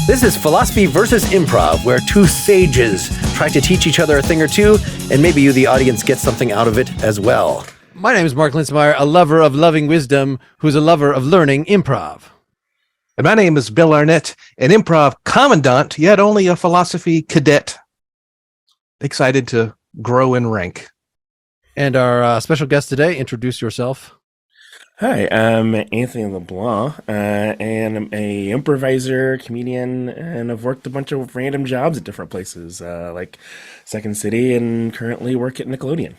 This is Philosophy versus Improv, where two sages try to teach each other a thing or two, and maybe you, the audience, get something out of it as well. My name is Mark Linsmeyer, a lover of loving wisdom, who's a lover of learning improv. And my name is Bill Arnett, an improv commandant, yet only a philosophy cadet. Excited to grow in rank. And our special guest today, introduce yourself. Hi, I'm Anthony LeBlanc, and I'm a improviser, comedian, and I've worked a bunch of random jobs at different places, like Second City, and currently work at Nickelodeon.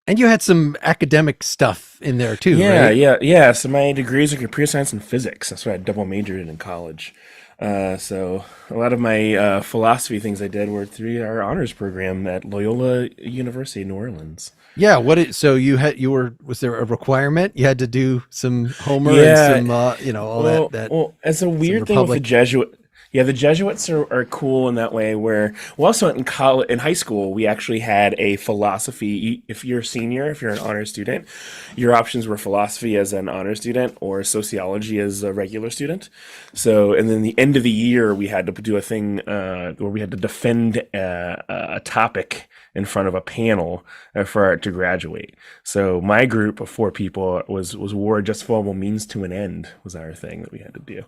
And you had some academic stuff in there too, right? Yeah. So my degrees are computer science and physics. That's what I double majored in college. So a lot of my philosophy things I did were through our honors program at Loyola University in New Orleans. Yeah. Was there a requirement? You had to do some Homer and some, all that. Well, it's a weird thing with the Jesuit. Yeah, the Jesuits are cool in that way where, well, also in high school, we actually had a philosophy. If you're a senior, if you're an honor student, your options were philosophy as an honor student or sociology as a regular student. So, and then the end of the year, we had to do a thing where we had to defend a topic in front of a panel for it to graduate. So my group of 4 people was war justifiable means to an end was our thing that we had to do.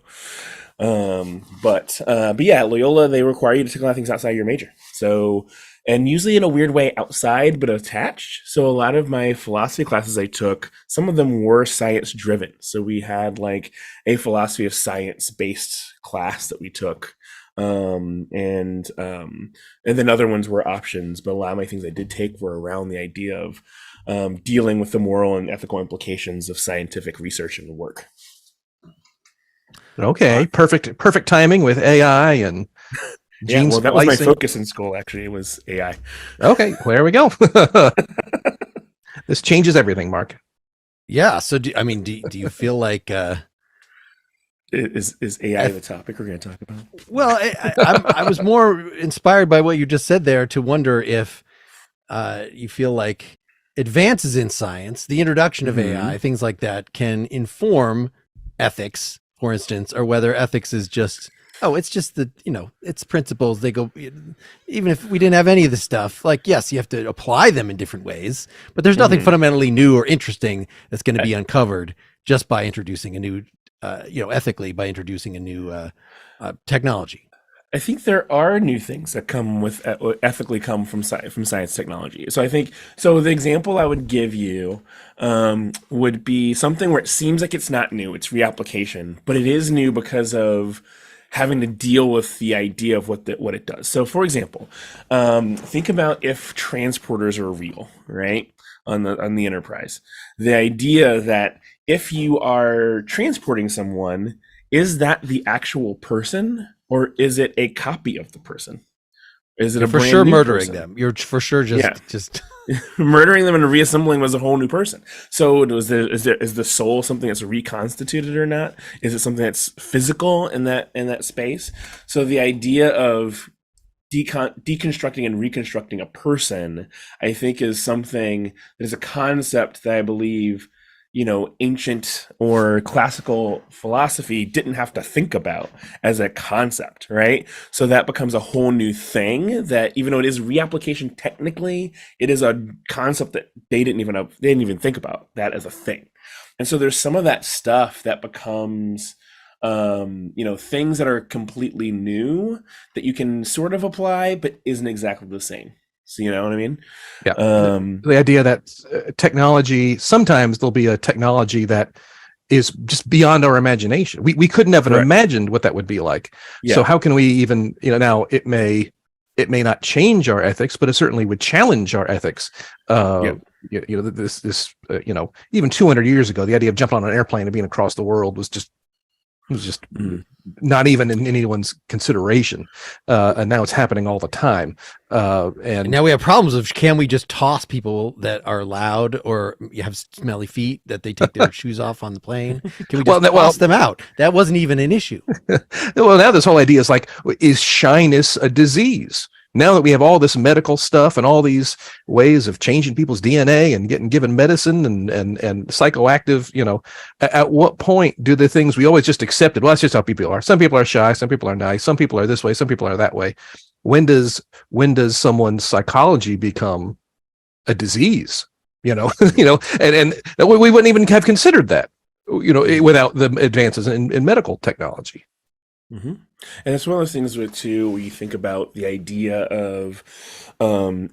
But yeah, at Loyola, they require you to take a lot of things outside your major. So, and usually in a weird way outside, but attached. So a lot of my philosophy classes I took, some of them were science driven. So we had like a philosophy of science based class that we took. And then other ones were options, but a lot of my things I did take were around the idea of dealing with the moral and ethical implications of scientific research and work. Okay, perfect timing with AI and gene well, that splicing. was my focus in school. Actually, it was AI. Okay, well, there we go. This changes everything, Mark. Yeah. So, do you feel like? Is AI the topic we're going to talk about? Well, I was more inspired by what you just said there to wonder if you feel like advances in science, the introduction of AI, things like that, can inform ethics, for instance, or whether ethics is just, it's just it's principles. They go, even if we didn't have any of this stuff, like, yes, you have to apply them in different ways, but there's nothing fundamentally new or interesting that's going to be uncovered just by introducing a new ethically by introducing a new technology. I think there are new things that come with ethically come from science technology. So I think the example I would give you would be something where it seems like it's not new, it's reapplication, but it is new because of having to deal with the idea of what it does. So for example, think about if transporters are real, right? On the Enterprise, the idea that if you are transporting someone, is that the actual person or is it a copy of the person? Is it for sure murdering them? You're for sure just murdering them and reassembling was a whole new person. So is the soul something that's reconstituted or not? Is it something that's physical in that space? So the idea of deconstructing and reconstructing a person, I think, is something that is a concept that I believe, ancient or classical philosophy didn't have to think about as a concept, right? So that becomes a whole new thing that, even though it is reapplication, technically, it is a concept that they didn't even think about that as a thing. And so there's some of that stuff that becomes things that are completely new that you can sort of apply, but isn't exactly the same. So you know what I mean? Yeah. The idea that technology, sometimes there'll be a technology that is just beyond our imagination. We couldn't have imagined what that would be like. Yeah. So how can we even, now it may not change our ethics, but it certainly would challenge our ethics. Even 200 years ago, the idea of jumping on an airplane and being across the world was just not even in anyone's consideration, and now it's happening all the time. And now we have problems of, can we just toss people that are loud or you have smelly feet that they take their shoes off on the plane? Can we just toss them out? That wasn't even an issue. Well, now this whole idea is like, is shyness a disease? Now that we have all this medical stuff and all these ways of changing people's DNA and getting given medicine and psychoactive, at what point do the things we always just accepted? Well, that's just how people are. Some people are shy, some people are nice, some people are this way, some people are that way. When does someone's psychology become a disease? And we wouldn't even have considered that, without the advances in medical technology. Mm-hmm. And it's one of those things where you think about the idea of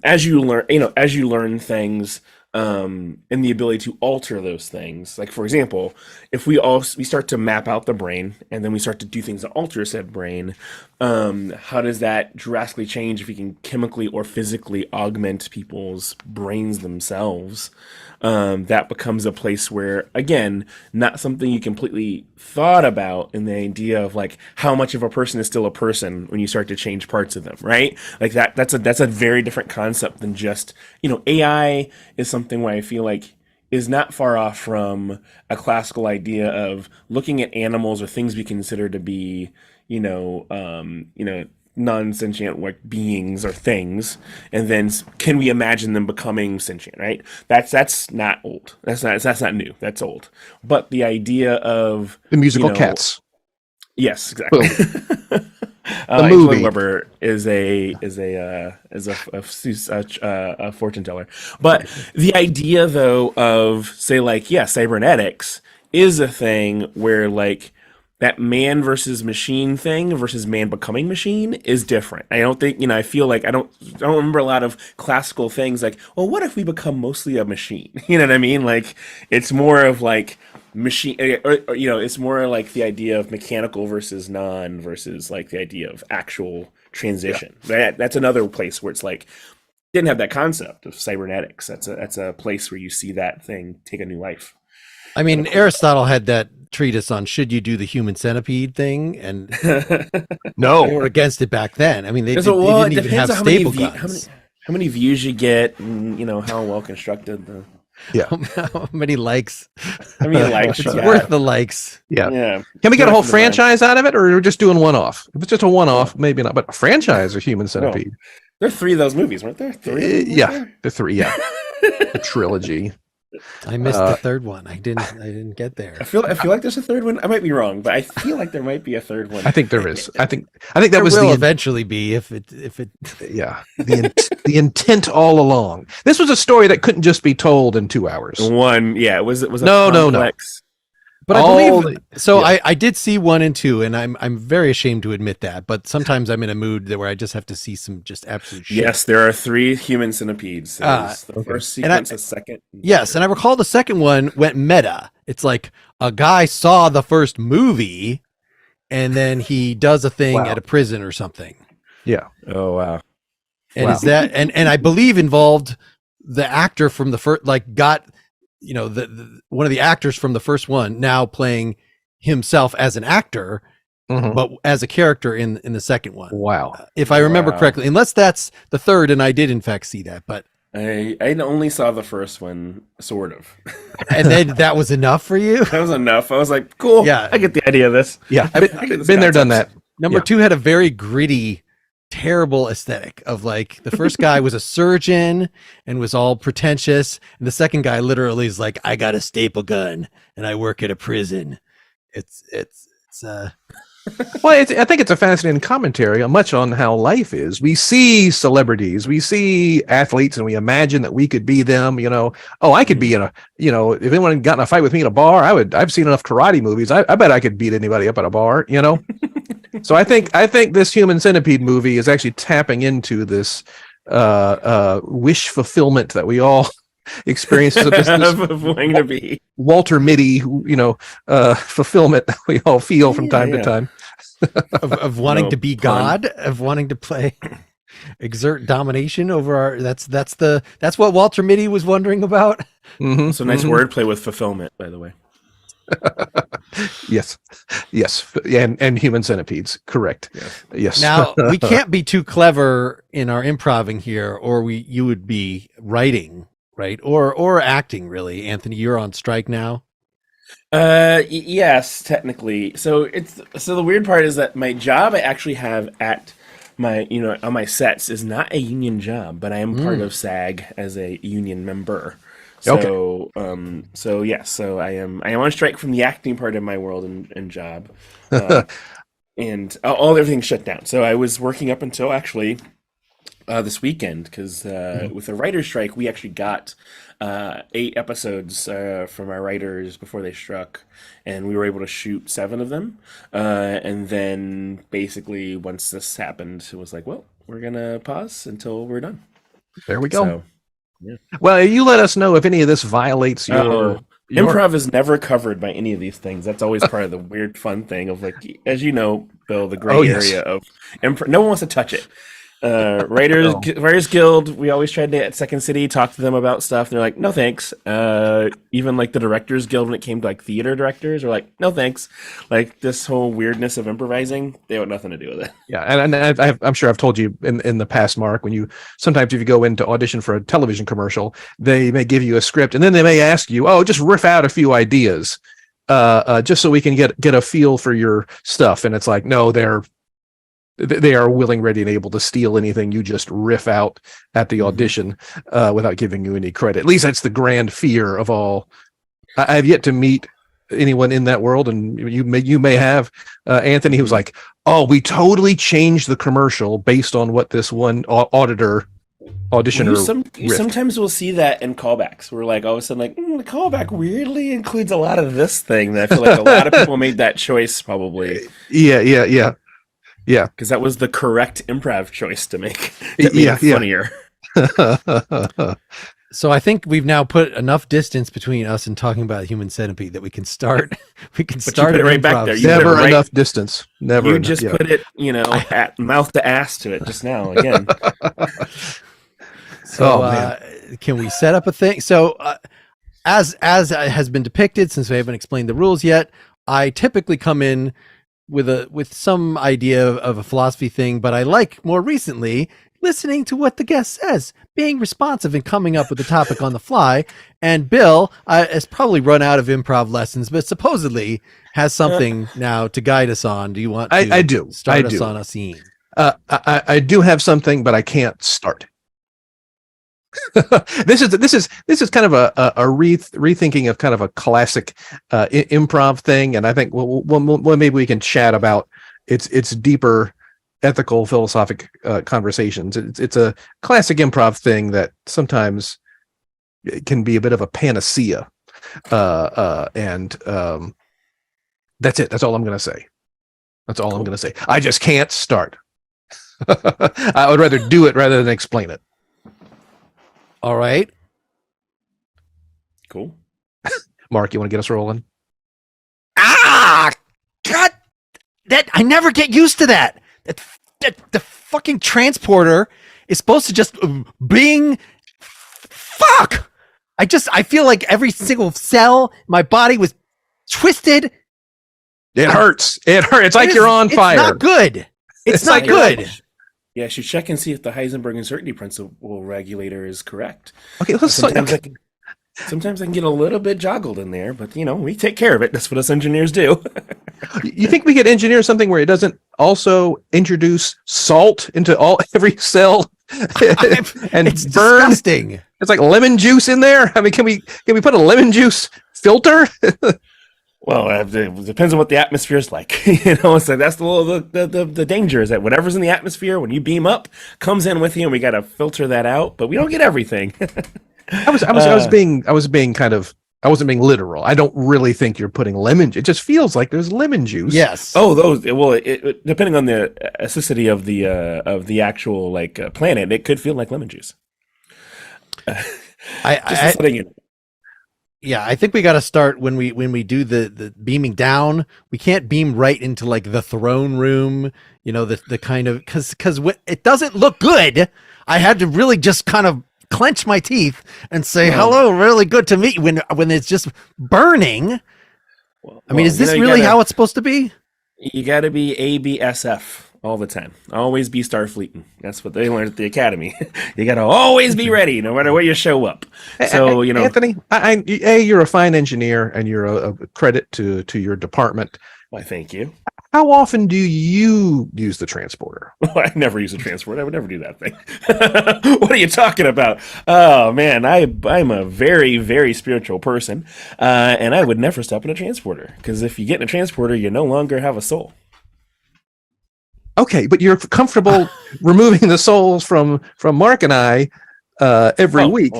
as you learn things, and the ability to alter those things. Like, for example, if we start to map out the brain and then we start to do things to alter said brain, how does that drastically change if we can chemically or physically augment people's brains themselves? That becomes a place where, again, not something you completely thought about in the idea of like how much of a person is still a person when you start to change parts of them, right? Like that's a very different concept than just, AI is something where I feel like is not far off from a classical idea of looking at animals or things we consider to be, non-sentient like beings or things, and then can we imagine them becoming sentient, right? That's not old. That's not new. That's old. But the idea of the musical Cats. Yes, exactly. The movie Weber is a fortune teller. But the idea though of say like cybernetics is a thing where like that man versus machine thing versus man becoming machine is different. I don't think, I feel like I don't remember a lot of classical things like, well, what if we become mostly a machine? You know what I mean? Like, it's more of like machine, or it's more like the idea of mechanical versus non versus like the idea of actual transition. Yeah. That's another place where it's like, didn't have that concept of cybernetics. That's a place where you see that thing take a new life. I mean, Aristotle had that treatise on should you do the human centipede thing, and no, they were against it back then. I mean, they didn't even have staple guns. How many views you get, and how well constructed the. Yeah. How many likes? How many likes? It's worth the likes. Yeah. Can we get a whole franchise out of it, or we're just doing one-off? If it's just a one-off, maybe not. But a franchise of Human Centipede. No. There are 3 of those movies, weren't there? 3. The 3. Yeah. The trilogy. I missed the third one. I didn't get there. I feel like there's a third one. I might be wrong, but I feel like there might be a third one. I think there is. I think that there was will eventually be if it. Yeah, the intent all along. This was a story that couldn't just be told in 2 hours. It was a no. complex. But I believe so. Yeah. I did see 1 and 2, and I'm very ashamed to admit that. But sometimes I'm in a mood where I just have to see some just absolute shit. Yes, there are 3 human centipedes. The first sequence, the second. Yes, and I recall the second one went meta. It's like a guy saw the first movie, and then he does a thing at a prison or something. Yeah. Oh wow. And is that and I believe involved the actor from the first, like got. The one of the actors from the first one now playing himself as an actor, but as a character in the second one. Wow. If I remember correctly, unless that's the third, and I did in fact see that, but I only saw the first one, sort of. And then that was enough for you? That was enough. I was like, cool. Yeah. I get the idea of this. Yeah. I've been there, done that. Number 2 had a very gritty, terrible aesthetic of like the first guy was a surgeon and was all pretentious, and the second guy literally is like, I got a staple gun and I work at a prison. It's well, I think it's a fascinating commentary much on how life is. We see celebrities, we see athletes, and we imagine that we could be them. I could be in a, if anyone got in a fight with me in a bar, I've seen enough karate movies. I bet I could beat anybody up at a bar, So I think this Human Centipede movie is actually tapping into this wish fulfillment that we all experience. This wanting to be Walter Mitty, fulfillment that we all feel from time to time. of wanting to be God, of wanting to exert domination over our. That's what Walter Mitty was wondering about. Mm-hmm, so nice wordplay with fulfillment, by the way. Yes, and human centipedes, correct. Yes. Now we can't be too clever in our improving here, or you would be writing, right, or acting. Really, Anthony, you're on strike now. Yes, technically. So the weird part is that my job I actually have at my on my sets is not a union job, but I am part of SAG as a union member. So so I am on strike from the acting part of my world and job, and all everything's shut down. So I was working up until actually this weekend because with the writer's strike, we actually got 8 episodes from our writers before they struck, and we were able to shoot 7 of them. And then basically once this happened, it was like, well, we're gonna pause until we're done. There we go. So, yeah. Well, you let us know if any of this violates your Improv is never covered by any of these things. That's always part of the weird fun thing of, like, as you know, Bill, the gray area of improv. No one wants to touch it. Writers Guild, we always tried to at Second City talk to them about stuff. They're like, no thanks. Even like the Directors Guild, when it came to like theater directors, are like, no thanks. Like this whole weirdness of improvising, they want nothing to do with it. Yeah, and I'm sure I've told you in the past, Mark, when you sometimes if you go in to audition for a television commercial, they may give you a script and then they may ask you, oh, just riff out a few ideas, just so we can get a feel for your stuff. And it's like, no, they are willing, ready, and able to steal anything you just riff out at the audition without giving you any credit. At least that's the grand fear of all. I have yet to meet anyone in that world, and you may have, Anthony, who's like, oh, we totally changed the commercial based on what this one auditioner you sometimes we'll see that in callbacks. We're like, all of a sudden, like, the callback weirdly includes a lot of this thing that I feel like a lot of people made that choice probably. Yeah. Because that was the correct improv choice to make. That made it funnier. So I think we've now put enough distance between us and talking about Human Centipede that we can start. We can start it right back there. Never enough distance. Never. You just put it, at mouth to ass to it just now again. So can we set up a thing? So as has been depicted, since we haven't explained the rules yet, I typically come in with some idea of a philosophy thing, but I like more recently listening to what the guest says, being responsive and coming up with the topic on the fly. And Bill has probably run out of improv lessons, but supposedly has something now to guide us on. Do you want to I do. start us on a scene? I do have something, but I can't start. This is kind of a rethinking of kind of a classic improv thing, and I think maybe we can chat about its deeper ethical philosophic conversations. It's a classic improv thing that sometimes can be a bit of a panacea, and that's it. That's all I'm going to say. That's all I'm going to say. I just can't start. I would rather do it rather than explain it. All right. Cool. Mark, you want to get us rolling? God, that I never get used to that. The fucking transporter is supposed to just bing. Fuck. I feel like every single cell in my body was twisted. It hurts. It hurts. It's like you're on fire. It's not good. It's not good. Yeah, I should check and see if the Heisenberg uncertainty principle regulator is correct. Okay, sometimes I can get a little bit joggled in there, but we take care of it. That's what us engineers do. You think we could engineer something where it doesn't also introduce salt into every cell and it's burn? Disgusting. It's like lemon juice in there. I mean, can we put a lemon juice filter? Well, it depends on what the atmosphere is like. So that's the danger is that whatever's in the atmosphere when you beam up comes in with you, and we got to filter that out. But we don't get everything. I wasn't being literal. I don't really think you're putting lemon. It just feels like there's lemon juice. Yes. Oh, those. Well, depending on the acidity of the actual planet, it could feel like lemon juice. Yeah, I think we got to start when we do the beaming down. We can't beam right into like the throne room, the kind of because it doesn't look good. I had to really just kind of clench my teeth and say hello, really good to meet you when it's just burning. I mean, is this really how it's supposed to be? You got to be ABSF all the time. Always be Starfleeting. That's what they learned at the academy. You got to always be ready, no matter where you show up. So Anthony, you're a fine engineer and you're a credit to your department. Why, thank you. How often do you use the transporter? I never use a transport. I would never do that thing. What are you talking about? Oh man, I'm a very, very spiritual person, and I would never step in a transporter, because if you get in a transporter, you no longer have a soul. Okay, but you're comfortable removing the souls from Mark and I every week.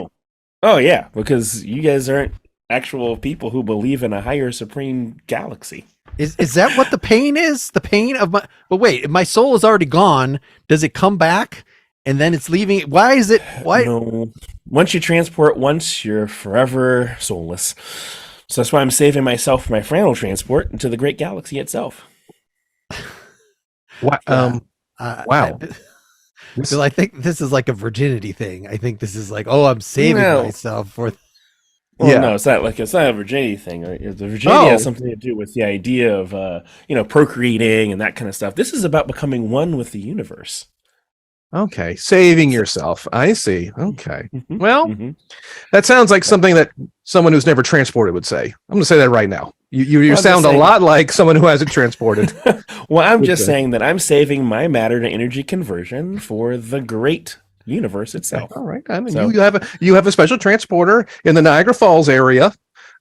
Oh yeah, because you guys aren't actual people who believe in a higher supreme galaxy. Is that what the pain is? The pain of my... But wait, if my soul is already gone, does it come back and then it's leaving? Why is it... Why? No. Once you transport once, you're forever soulless. So that's why I'm saving myself from my final transport into the great galaxy itself. Wow. Wow. Bill, I think this is like a virginity thing. I think this is like, oh, I'm saving myself for... Well, no, it's not a virginity thing. Right? The virginity has something to do with the idea of, procreating and that kind of stuff. This is about becoming one with the universe. Okay, saving yourself. I see. Okay. Well, that sounds like something that someone who's never transported would say. I'm going to say that right now. You sound a lot like someone who hasn't transported. Well, I'm just saying that I'm saving my matter to energy conversion for the great universe itself. All right. I mean, you have a special transporter in the Niagara Falls area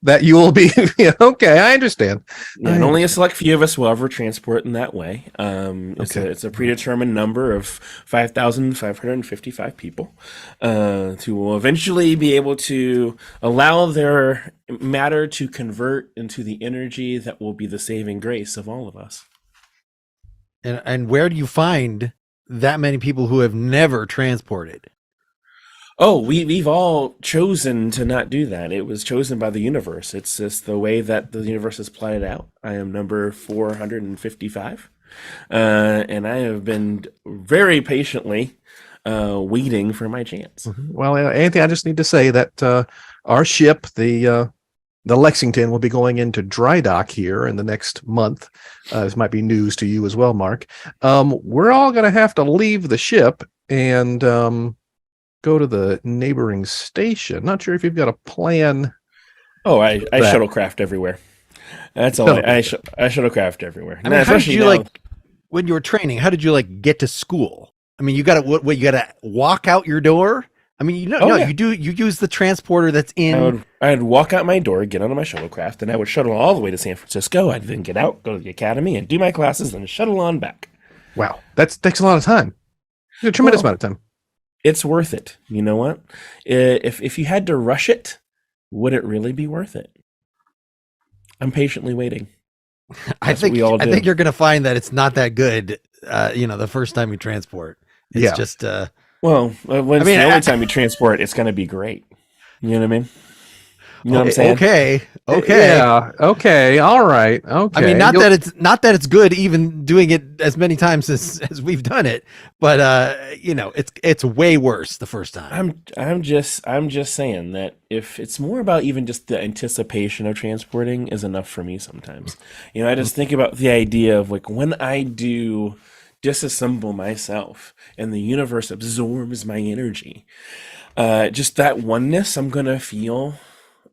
that you will be. Okay, I understand. Yeah, and only a select few of us will ever transport in that way. It's a predetermined number of 5,555 people who will eventually be able to allow their matter to convert into the energy that will be the saving grace of all of us. And where do you find that many people who have never transported? Oh, we've all chosen to not do that. It was chosen by the universe. It's just the way that the universe has plotted out. I am number 455, and I have been very patiently waiting for my chance. Well, Anthony, I just need to say that our ship, the Lexington, will be going into dry dock here in the next month. This might be news to you as well, Mark. We're all going to have to leave the ship and go to the neighboring station. Not sure if you've got a plan. Oh, I shuttlecraft everywhere. That's all. I shuttlecraft everywhere. I mean, how did you when you were training? How did you get to school? I mean, you got to you got to walk out your door. I mean, you use the transporter that's in. I'd walk out my door, get onto my shuttlecraft, and I would shuttle all the way to San Francisco. I'd then get out, go to the academy, and do my classes, and shuttle on back. Wow, that takes a lot of time. A tremendous amount of time. It's worth it. You know what? If you had to rush it, would it really be worth it? I'm patiently waiting. I think you're going to find that it's not that good. The first time you transport, it's just. The only time you transport, it's going to be great. You know what I mean? You know what I'm saying? Okay. Yeah. Okay. All right. Okay. I mean, not that it's good even doing it as many times as we've done it, but it's way worse the first time. I'm just saying that if it's more about even just the anticipation of transporting is enough for me sometimes. I just think about the idea of when I do disassemble myself and the universe absorbs my energy, just that oneness I'm gonna feel.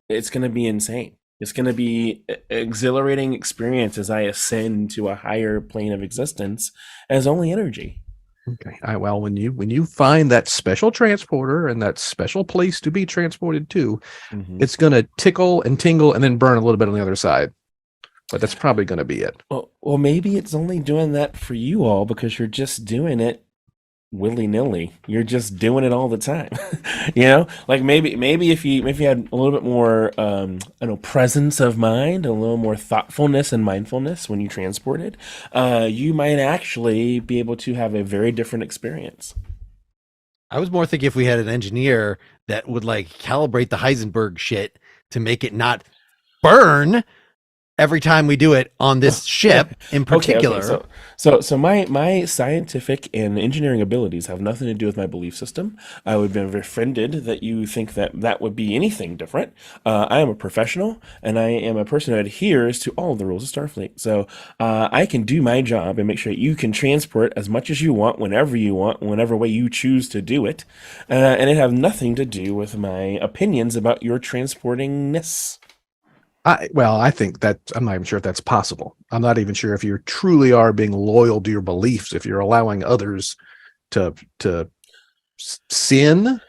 It's going to be insane. It's going to be an exhilarating experience as I ascend to a higher plane of existence as only energy. Okay. Well, when you find that special transporter and that special place to be transported to, it's going to tickle and tingle and then burn a little bit on the other side. But that's probably going to be it. Well, maybe it's only doing that for you all because you're just doing it willy-nilly. You're just doing it all the time. Maybe if you had a little bit more presence of mind, a little more thoughtfulness and mindfulness when you transported, you might actually be able to have a very different experience. I was more thinking if we had an engineer that would calibrate the Heisenberg shit to make it not burn every time we do it on this ship in particular. Okay. So my scientific and engineering abilities have nothing to do with my belief system. I would be offended that you think that would be anything different. I am a professional, and I am a person who adheres to all of the rules of Starfleet. So I can do my job and make sure you can transport as much as you want, whenever you want, whenever way you choose to do it. And it have nothing to do with my opinions about your transportingness. I think that I'm not even sure if that's possible. I'm not even sure if you truly are being loyal to your beliefs, if you're allowing others to sin.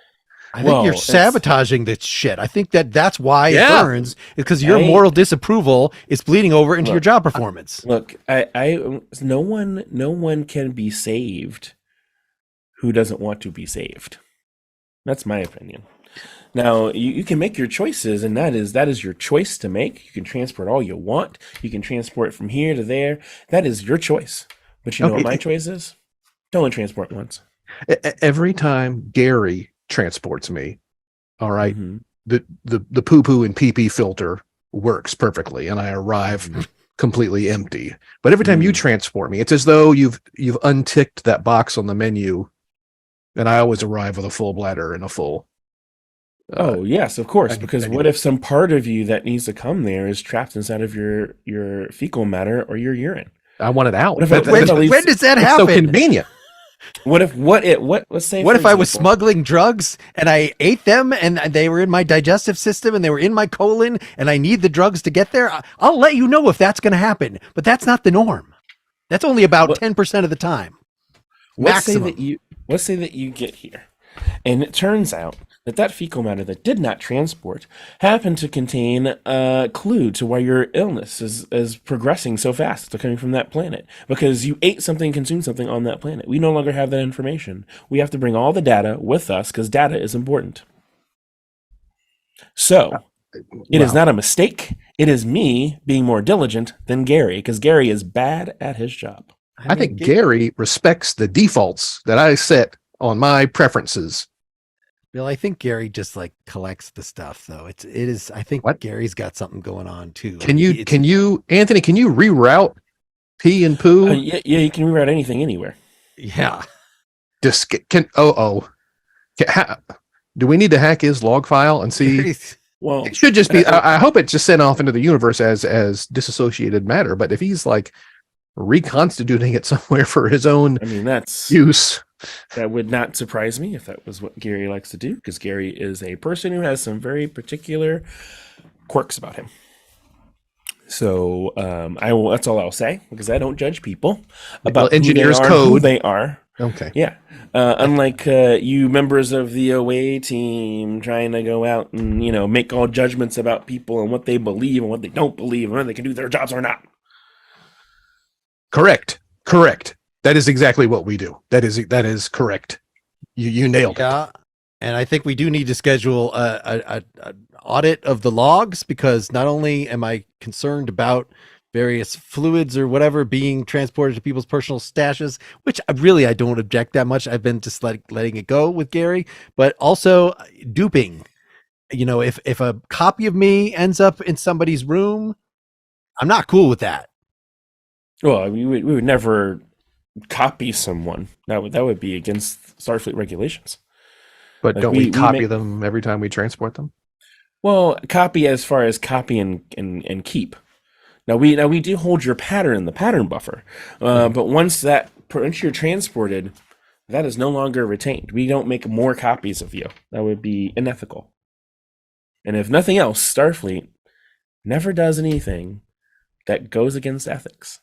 I think you're sabotaging this shit. I think that's why it burns, because your moral disapproval is bleeding over into your job performance. Look, no one can be saved who doesn't want to be saved. That's my opinion. Now, you can make your choices, and that is your choice to make. You can transport all you want. You can transport from here to there. That is your choice. But you know what my choice is? To only transport once. Every time Gary transports me, all right, the poo-poo and pee-pee filter works perfectly, and I arrive completely empty. But every time you transport me, it's as though you've unticked that box on the menu, and I always arrive with a full bladder and a full... oh yes, of course. Because what if some part of you that needs to come there is trapped inside of your fecal matter or your urine? I want it out. When does that happen? So convenient. Let's say what if I was smuggling drugs and I ate them and they were in my digestive system and they were in my colon and I need the drugs to get there? I'll let you know if that's going to happen, but that's not the norm. That's only about 10% of the time. Let's say that you get here, and it turns out that fecal matter that did not transport happened to contain a clue to why your illness is progressing so fast. It's coming from that planet because you ate something, consumed something on that planet. We no longer have that information. We have to bring all the data with us because data is important. So it is not a mistake. It is me being more diligent than Gary, because Gary is bad at his job. I think Gary respects the defaults that I set on my preferences. Bill, I think Gary just like collects the stuff, though. It is. I think Gary's got something going on too. Can you, Anthony? Can you reroute pee and poo? Yeah, you can reroute anything anywhere. Yeah. Just do we need to hack his log file and see? Well, it should just be. I hope it's just sent off into the universe as disassociated matter. But if he's like reconstituting it somewhere for his own, that's use. That would not surprise me if that was what Gary likes to do, because Gary is a person who has some very particular quirks about him. So that's all I'll say, because I don't judge people about engineers' code. Who they are. Okay. Yeah. Unlike you members of the away team trying to go out and make all judgments about people and what they believe and what they don't believe and whether they can do their jobs or not. Correct. That is exactly what we do. That is correct. You nailed it. And I think we do need to schedule an audit of the logs, because not only am I concerned about various fluids or whatever being transported to people's personal stashes, which I don't object that much. I've been just letting it go with Gary, but also duping. If a copy of me ends up in somebody's room, I'm not cool with that. Well, we would never copy someone. That would be against Starfleet regulations. But don't we copy them every time we transport them? Well, copy as far as copy and keep. Now we do hold your pattern in the pattern buffer, but once you're transported, that is no longer retained. We don't make more copies of you. That would be unethical. And if nothing else, Starfleet never does anything that goes against ethics.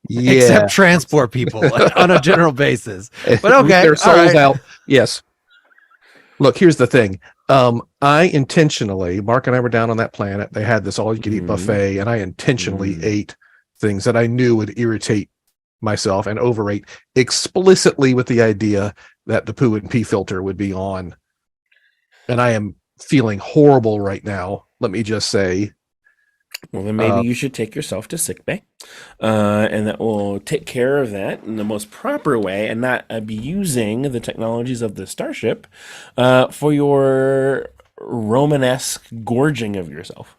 Yeah. Except transport people on a general basis. But okay, their souls out. Yes. Look, here's the thing. I intentionally, Mark and I were down on that planet. They had this all-you-can-eat buffet, and I intentionally ate things that I knew would irritate myself and overate, explicitly with the idea that the poo and pee filter would be on. And I am feeling horrible right now. Let me just say. Well, then maybe you should take yourself to sickbay, and that will take care of that in the most proper way, and not abusing the technologies of the starship for your Romanesque gorging of yourself.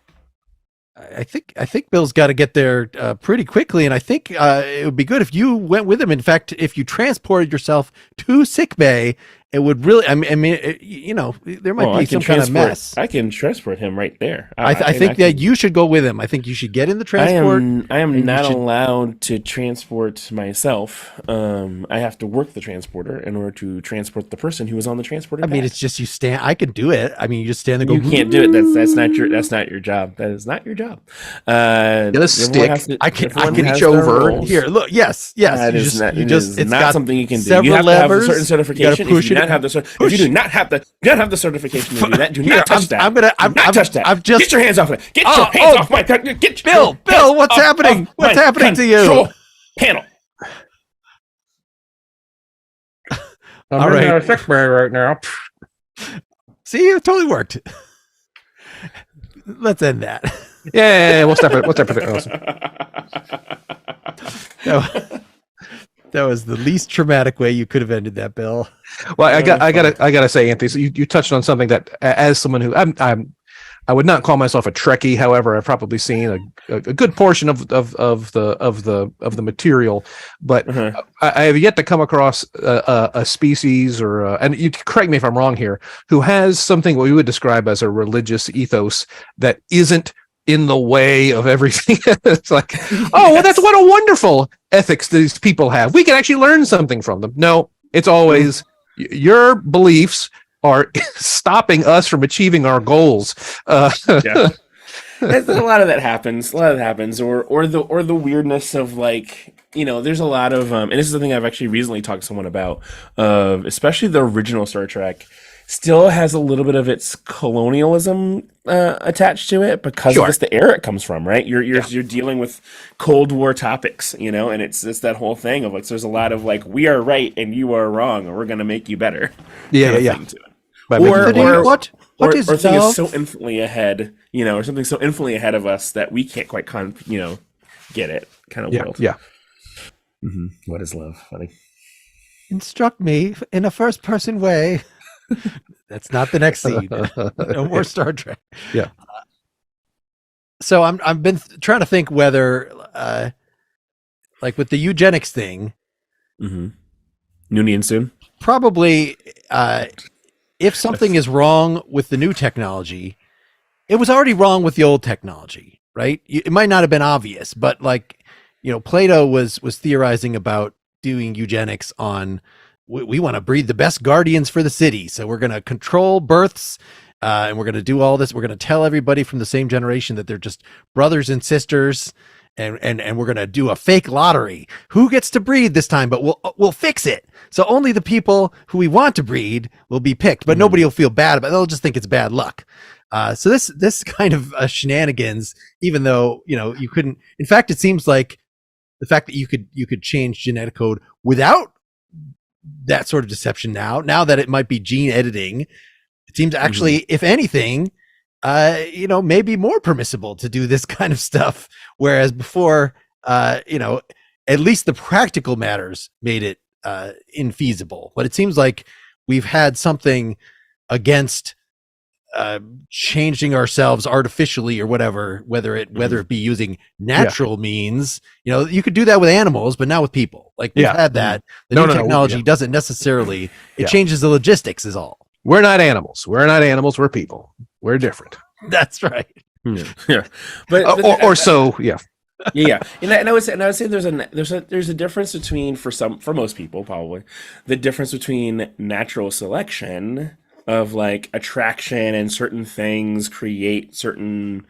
I think Bill's got to get there pretty quickly, and I think it would be good if you went with him. In fact, if you transported yourself to sickbay it would really. I mean, there might be some kind of mess. I can transport him right there. I think that you should go with him. I think you should get in the transport. I am not allowed to transport myself. I have to work the transporter in order to transport the person who is on the transporter. I mean, it's just you stand. I can do it. I mean, you just stand there. You can't do it. That's not your job. That is not your job. Get a stick. I can reach over here. Look, yes. It's not something you can do. You have to have a certain certification. If you do not have the certification to do that, do not touch that. Get your hands off it. Get your hands off my Bill, what's happening? What's happening to you? Panel. I'm in a sick bay right now. See, it totally worked. Let's end that. Yeah, we'll stop it. That was the least traumatic way you could have ended that, Bill. Well, I gotta say, Anthony, so you touched on something that, as someone who I would not call myself a Trekkie. However, I've probably seen a good portion of the material, but I have yet to come across a species and you correct me if I'm wrong here, who has something what we would describe as a religious ethos that isn't in the way of everything. It's like, oh, well, that's what a wonderful ethics these people have. We can actually learn something from them. No, it's always your beliefs are stopping us from achieving our goals. Yeah. A lot of that happens. Or the weirdness of, like, there's a lot of and this is the thing I've actually recently talked to someone about, especially the original Star Trek still has a little bit of its colonialism attached to it because of the era it comes from, right? You're dealing with Cold War topics, and it's that whole thing of, like, so there's a lot of, like, we are right and you are wrong, and we're going to make you better. Yeah. What is something is so infinitely ahead, or something so infinitely ahead of us that we can't quite get it kind of world. Yeah. Mm-hmm. What is love, buddy? Instruct me in a first-person way. That's not the next scene. No more Star Trek. Yeah. So I've been trying to think whether, like with the eugenics thing, Noonien soon. Probably, if something is wrong with the new technology, it was already wrong with the old technology, right? It might not have been obvious, but, like, Plato was theorizing about doing eugenics on. We want to breed the best guardians for the city. So we're going to control births and we're going to do all this. We're going to tell everybody from the same generation that they're just brothers and sisters. And we're going to do a fake lottery. Who gets to breed this time? But we'll fix it. So only the people who we want to breed will be picked, but nobody will feel bad about it. They'll just think it's bad luck. So this kind of shenanigans, even though, you couldn't, in fact, it seems like the fact that you could change genetic code without that sort of deception now that it might be gene editing, it seems actually, if anything, maybe more permissible to do this kind of stuff. Whereas before, at least the practical matters made it infeasible. But it seems like we've had something against changing ourselves artificially or whatever, whether it be using natural means. You could do that with animals, but not with people. Like we've had that. The new technology doesn't necessarily. It changes the logistics is all. We're not animals. We're people. We're different. That's right. Yeah. But or so. Yeah. Yeah. And I would say there's a difference between for most people probably the difference between natural selection of, like, attraction and certain things create certain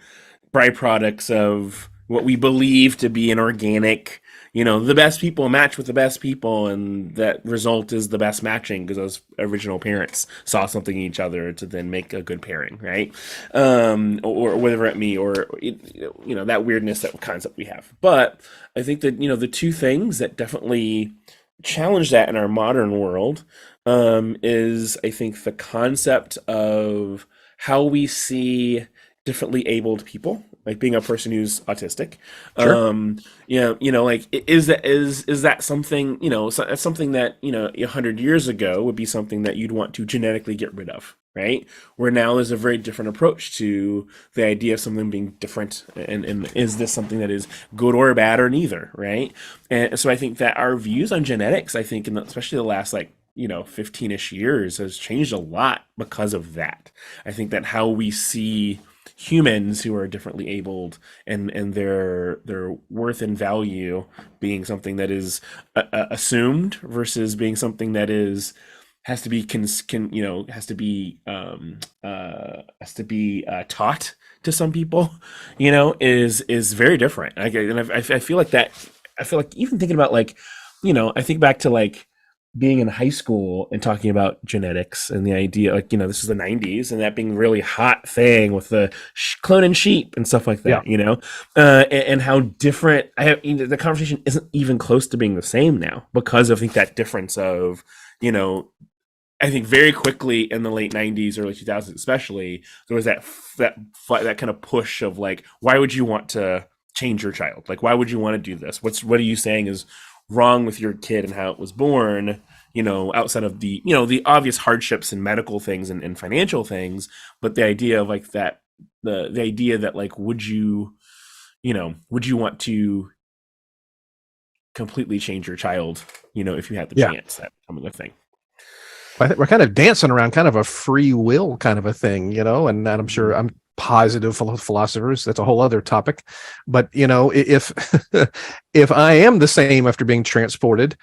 byproducts of what we believe to be an organic, the best people match with the best people, and that result is the best matching because those original parents saw something in each other to then make a good pairing, right? Or whatever it may, or that weirdness, that concept we have. But I think that the two things that definitely challenge that in our modern world is, I think, the concept of how we see differently abled people, like being a person who's autistic. Sure. Like, is that something, that's something that, 100 years ago would be something that you'd want to genetically get rid of, right? Where now there's a very different approach to the idea of something being different, and is this something that is good or bad or neither, right? And so I think that our views on genetics, I think, especially the last, like, 15-ish years has changed a lot because of that. I think that how we see humans who are differently abled and their worth and value being something that is assumed versus being something that has to be taught to some people, is very different. I feel like that. I feel like even thinking about I think back to being in high school and talking about genetics and the idea, this is the 90s and that being a really hot thing with the cloning sheep and stuff like that, and how different the conversation isn't even close to being the same now because I think that difference of, I think very quickly in the late 90s, early 2000s, especially, there was that kind of push of why would you want to change your child? Why would you want to do this? What are you saying is wrong with your kid and how it was born, outside of the, the obvious hardships and medical things and financial things, but the idea of that, the idea that would you want to completely change your child, if you had the chance, that becoming a thing. I think we're kind of dancing around kind of a free will kind of a thing, and I'm sure I'm positive philosophers. That's a whole other topic. But, if if I am the same after being transported,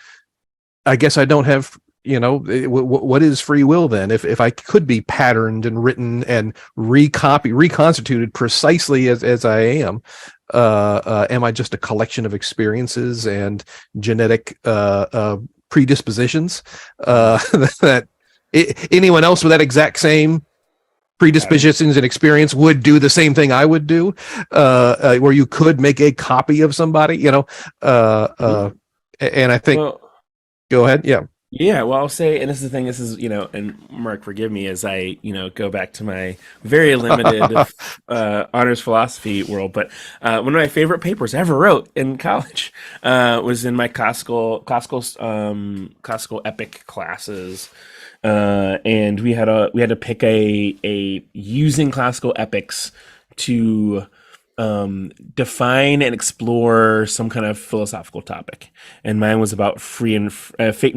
I guess I don't have, what is free will then? If I could be patterned and written and reconstituted precisely as I am I just a collection of experiences and genetic predispositions that anyone else with that exact same predispositions and experience would do the same thing I would do, where you could make a copy of somebody, and I think, go ahead. Yeah, well, I'll say, and this is the thing, this is, and Mark, forgive me as I, go back to my very limited honors philosophy world, but one of my favorite papers I ever wrote in college was in my classical epic classes. And we had to pick a using classical epics to define and explore some kind of philosophical topic, and mine was about fate and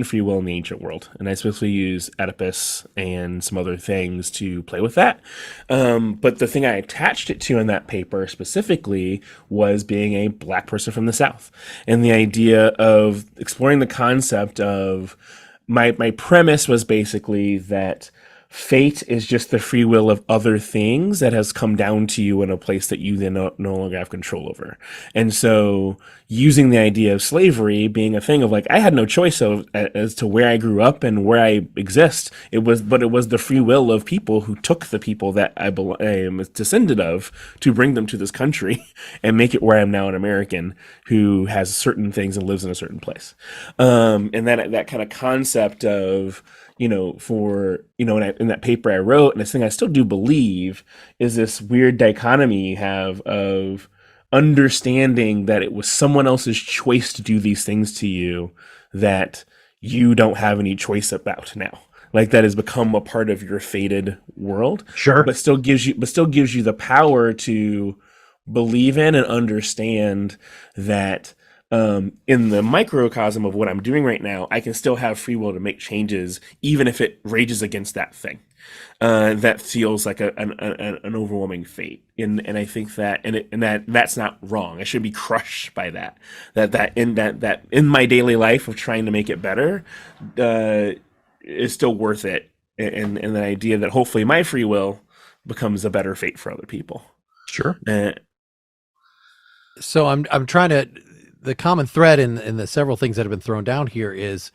free will in the ancient world, and I specifically use Oedipus and some other things to play with that. But the thing I attached it to in that paper specifically was being a Black person from the South, and the idea of exploring the concept of my premise was basically that fate is just the free will of other things that has come down to you in a place that you then no longer have control over. And so using the idea of slavery being a thing of I had no choice as to where I grew up and where I exist. It was the free will of people who took the people that I am descended of to bring them to this country and make it where I am now, an American who has certain things and lives in a certain place. And that kind of concept of, in that paper I wrote, and this thing I still do believe, is this weird dichotomy you have of understanding that it was someone else's choice to do these things to you that you don't have any choice about now. That has become a part of your fated world. Sure. But still gives you the power to believe in and understand that in the microcosm of what I'm doing right now, I can still have free will to make changes, even if it rages against that thing. That feels like an overwhelming fate, and I think that that's not wrong. I should be crushed by that in my daily life of trying to make it better is still worth it, and the idea that hopefully my free will becomes a better fate for other people. Sure. So I'm trying to. The common thread in the several things that have been thrown down here is,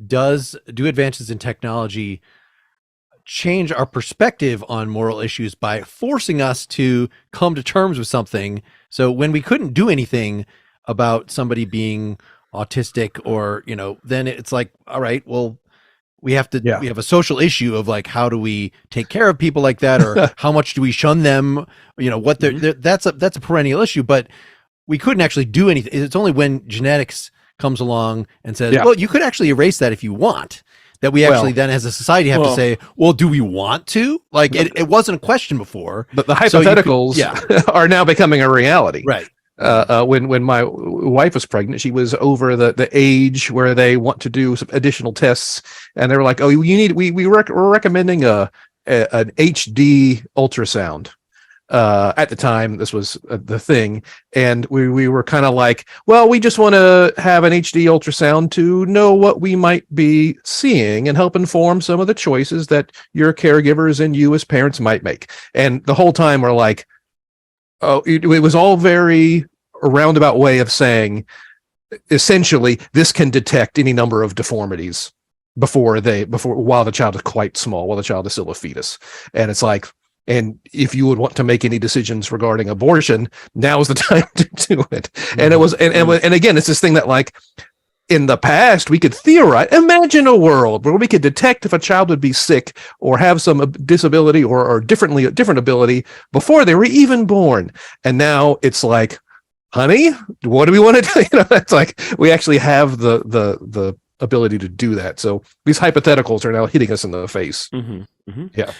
do advances in technology change our perspective on moral issues by forcing us to come to terms with something? So when we couldn't do anything about somebody being autistic or, then it's all right, well, we have to, we have a social issue of how do we take care of people like that, or how much do we shun them? What that's a perennial issue, but we couldn't actually do anything. It's only when genetics comes along and says, well, you could actually erase that if you want, that we actually then as a society have to say, well, do we want to? It wasn't a question before. But the hypotheticals are now becoming a reality. Right. When my wife was pregnant, she was over the age where they want to do some additional tests, and they were like, "Oh, we're recommending an HD ultrasound." At the time, this was the thing, and we were kind of like, well, we just want to have an HD ultrasound to know what we might be seeing and help inform some of the choices that your caregivers and you as parents might make. And the whole time we're like, oh, it was all very a roundabout way of saying, essentially, this can detect any number of deformities before while the child is quite small, while the child is still a fetus. And it's like, and if you would want to make any decisions regarding abortion, now is the time to do it. And it was, and again, it's this thing that, like, in the past, we could theorize, imagine a world where we could detect if a child would be sick or have some disability or different ability before they were even born. And now it's like, honey, what do we want to do? It's like we actually have the ability to do that. So these hypotheticals are now hitting us in the face. Yeah.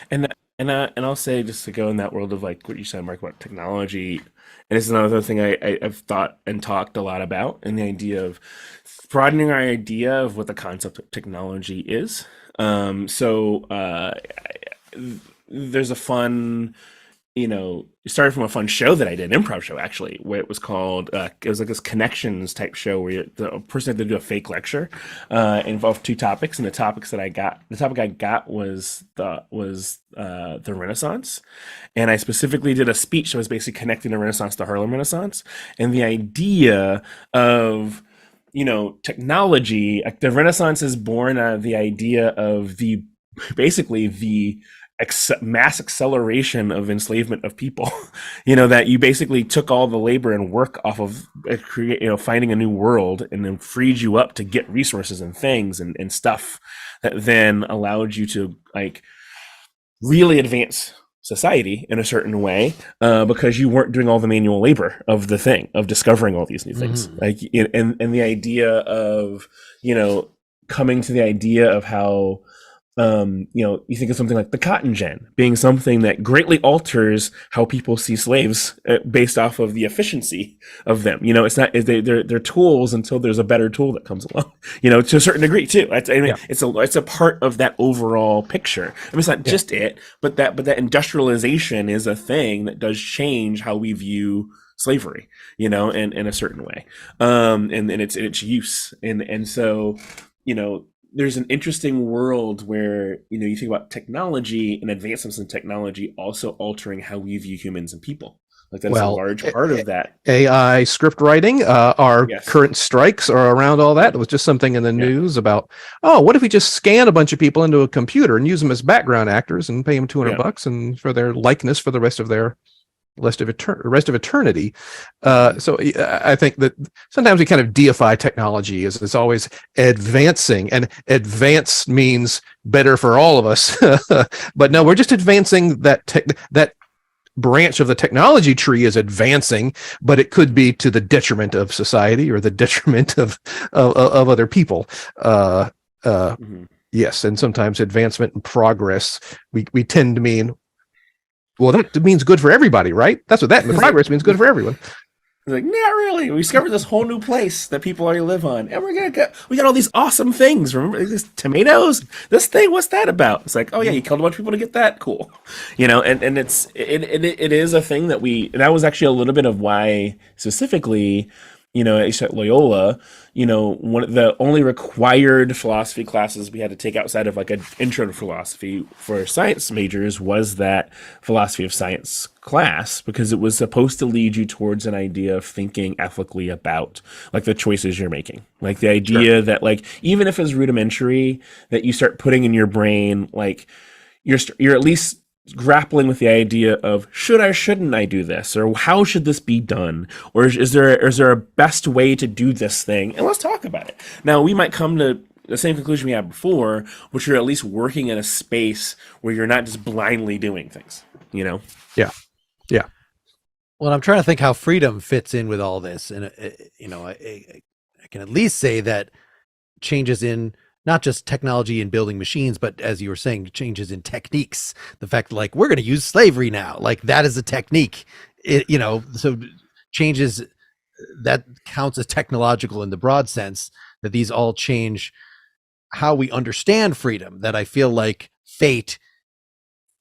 And I'll say, just to go in that world of, like, what you said, Mark, about technology, and it's another thing I've thought and talked a lot about, and the idea of broadening our idea of what the concept of technology is. There's a fun, it started from a fun show that I did, an improv show, actually, where it was called, it was like this connections type show where the person had to do a fake lecture, involved two topics. And the topic I got was the Renaissance. And I specifically did a speech that was basically connecting the Renaissance to Harlem Renaissance. And the idea of, technology, like the Renaissance is born out of the idea of the mass acceleration of enslavement of people. That you basically took all the labor and work off of finding a new world, and then freed you up to get resources and things and stuff that then allowed you to, like, really advance society in a certain way, because you weren't doing all the manual labor of the thing of discovering all these new things. Like, and the idea of, coming to the idea of how, you think of something like the cotton gin being something that greatly alters how people see slaves, based off of the efficiency of them. It's not, they're tools until there's a better tool that comes along, to a certain degree too. It's a part of that overall picture. It's not just it, but that industrialization is a thing that does change how we view slavery, in a certain way, and its use. And so, there's an interesting world where, you think about technology and advancements in technology also altering how we view humans and people. Like, that's a large part of that. AI script writing, our current strikes are around all that. It was just something in the news about, what if we just scan a bunch of people into a computer and use them as background actors and pay them $200 and for their likeness for the rest of eternity. So I think that sometimes we kind of deify technology as it's always advancing, and advance means better for all of us. But no, we're just advancing that branch of the technology tree is advancing, but it could be to the detriment of society or the detriment of other people. Yes, and sometimes advancement and progress we tend to mean, well, that means good for everybody, right? That's what the progress means, good for everyone. Like, not really. We discovered this whole new place that people already live on, and we got all these awesome things. Remember these tomatoes? This thing, what's that about? It's like, oh yeah, you killed a bunch of people to get that. Cool, and it is a thing that was actually a little bit of why specifically, at Loyola, one of the only required philosophy classes we had to take outside of, like, an intro to philosophy for science majors was that philosophy of science class, because it was supposed to lead you towards an idea of thinking ethically about, like, the choices you're making. Like, the idea that, like, even if it's rudimentary, that you start putting in your brain, like, you're at least grappling with the idea of, should I, shouldn't I do this, or how should this be done, or is there a best way to do this thing, and let's talk about it. Now, we might come to the same conclusion we had before, which you're at least working in a space where you're not just blindly doing things. Yeah. Well, I'm trying to think how freedom fits in with all this, and I can at least say that changes in not just technology and building machines, but, as you were saying, changes in techniques. The fact, like, we're going to use slavery now, like, that is a technique. So changes that counts as technological in the broad sense, that these all change how we understand freedom, that I feel like fate,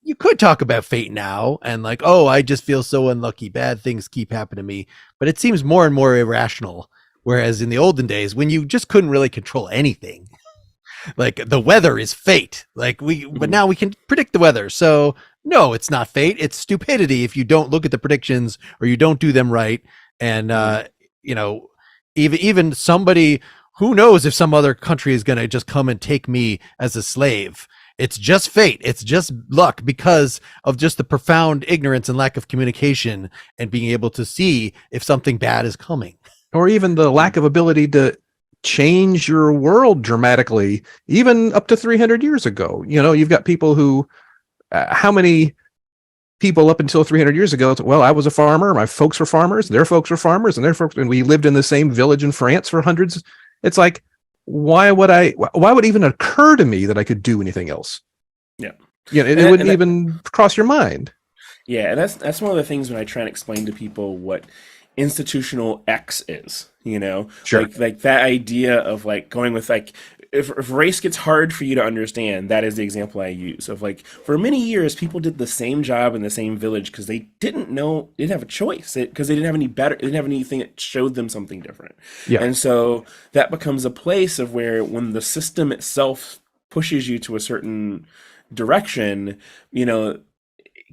you could talk about fate now and like, oh, I just feel so unlucky, bad things keep happening to me, but it seems more and more irrational. Whereas in the olden days, when you just couldn't really control anything, like the weather is fate, like but now we can predict the weather. So no, it's not fate. It's stupidity if you don't look at the predictions or you don't do them right. And, you know, even somebody, who knows if some other country is going to just come and take me as a slave. It's just fate. It's just luck because of just the profound ignorance and lack of communication and being able to see if something bad is coming. Or even the lack of ability to change your world dramatically, even up to 300 years ago. You know, you've got people who, how many people up until 300 years ago, well, I was a farmer, my folks were farmers, their folks were farmers, and their folks, and we lived in the same village in France for hundreds. It's like, why would it even occur to me that I could do anything else? Yeah. Yeah, it wouldn't even cross your mind. Yeah, and that's one of the things when I try and explain to people what institutional X is, you know? Sure. Like that idea of like going with like, if race gets hard for you to understand, that is the example I use of like, for many years, people did the same job in the same village because they didn't have a choice, because they didn't have anything that showed them something different. Yeah. And so that becomes a place of where when the system itself pushes you to a certain direction, you know,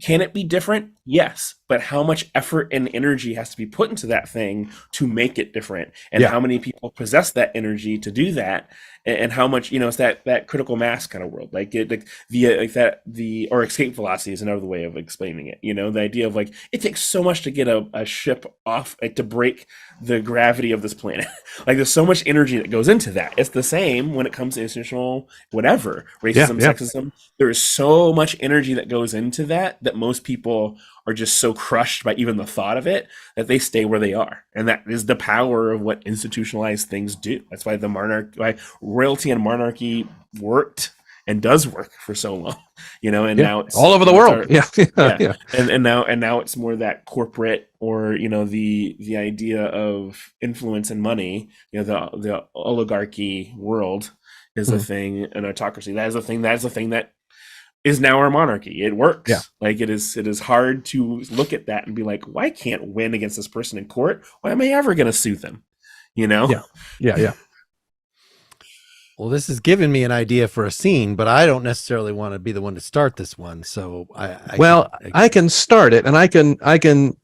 can it be different? Yes. But how much effort and energy has to be put into that thing to make it different? And how many people possess that energy to do that? And how much, you know, it's that critical mass kind of world, or escape velocity is another way of explaining it. You know, the idea of like, it takes so much to get a ship off, like to break the gravity of this planet. Like there's so much energy that goes into that. It's the same when it comes to institutional, whatever, racism, sexism, there is so much energy that goes into that most people are just so crushed by even the thought of it that they stay where they are. And that is the power of what institutionalized things do. That's why why royalty and monarchy worked and does work for so long, you know, and now it's all over the world. Yeah. And now it's more that corporate, or, you know, the idea of influence and money, you know, the oligarchy world is a thing, an autocracy. That is a thing that is now our monarchy. It works. Yeah. Like it is hard to look at that and be like, well, I can't win against this person in court. Why am I ever going to sue them? You know? Yeah. Well, this has given me an idea for a scene, but I don't necessarily want to be the one to start this one. So I can start it, and I can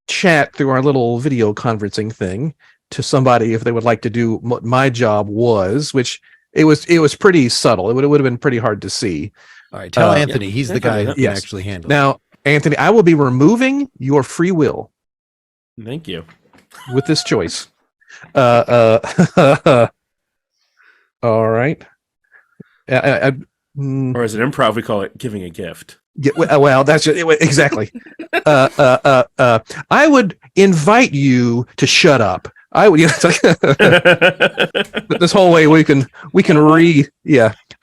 chat through our little video conferencing thing to somebody if they would like to do what my job was, which it was pretty subtle. It would have been pretty hard to see. All right, tell Anthony. He's the guy who can actually handle it. Now, Anthony, I will be removing your free will. Thank you. With this choice. All right. Or as an improv, we call it giving a gift. Yeah, well, that's exactly. I would invite you to shut up. I would. It's like, this whole way we can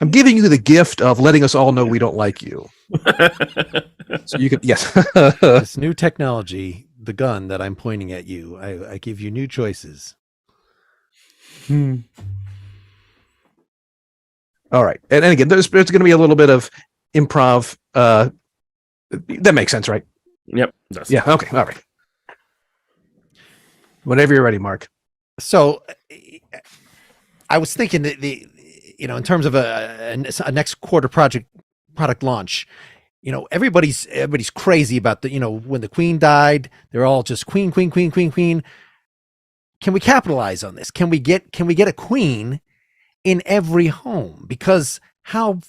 I'm giving you the gift of letting us all know we don't like you. So you can, yes. This new technology, the gun that I'm pointing at you, I give you new choices. All right, and again, there's going to be a little bit of improv. That makes sense, right? Yep. Yeah. Okay. All right. Whenever you're ready, Mark. So, I was thinking that in terms of a next quarter product launch, you know, everybody's crazy about when the Queen died, they're all just Queen. Can we capitalize on this? Can we get a Queen in every home? Because how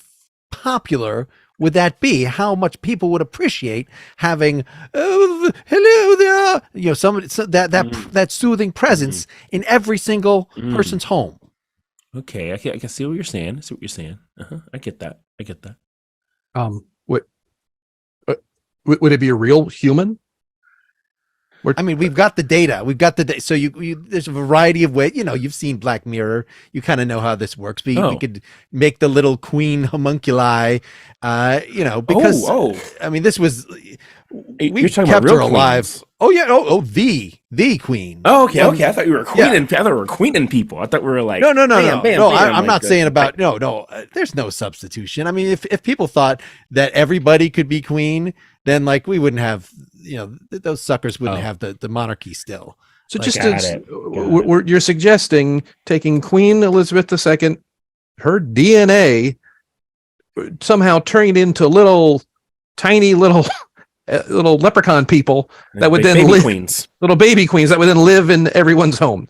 popular would that be? How much people would appreciate having hello there, somebody that soothing presence in every single person's home. Okay, I can see what you're saying. I get that. Would it be a real human? I mean, we've got the data. So there's a variety of ways. You've seen Black Mirror. You kind of know how this works. But we could make the little queen homunculi. Because I mean, this was we kept her alive. Oh yeah. The queen. Oh, okay. I thought you were queening. I thought we were queening people. I thought we were like, no. Bam, I'm not saying about no. There's no substitution. I mean, if people thought that everybody could be queen, then like we wouldn't have, those suckers wouldn't have the monarchy still. So you're suggesting taking Queen Elizabeth II, her DNA, somehow turning it into tiny little leprechaun people that would then live, little baby queens that would then live in everyone's home.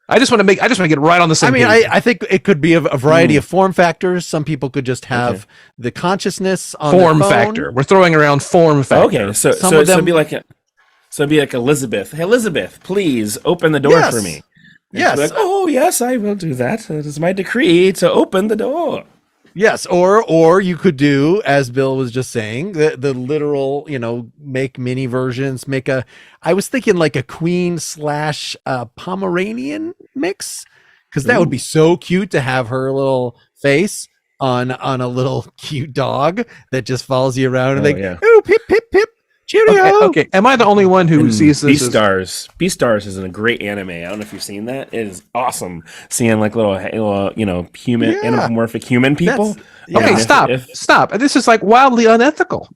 I just want to get right on the same page. I think it could be a variety of form factors. Some people could just have the consciousness on form their phone. factor. We're throwing around form factor. Okay, so it'd be like Elizabeth. Hey, Elizabeth, please open the door for me. Yes. Like, oh yes, I will do that. It is my decree to open the door. Yes, or you could do, as Bill was just saying, the literal, make mini versions. I was thinking like a queen / Pomeranian mix, because that would be so cute to have her little face on a little cute dog that just follows you around and oh, pip pip pip. Cheerio. Okay. Am I the only one who sees this? Beastars is a great anime. I don't know if you've seen that. It is awesome seeing like little human anthropomorphic human people. Okay, stop. This is like wildly unethical.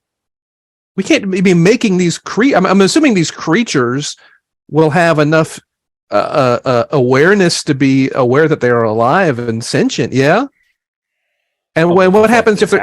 We can't be making these I'm assuming these creatures will have enough awareness to be aware that they are alive and sentient. Yeah. And what happens if what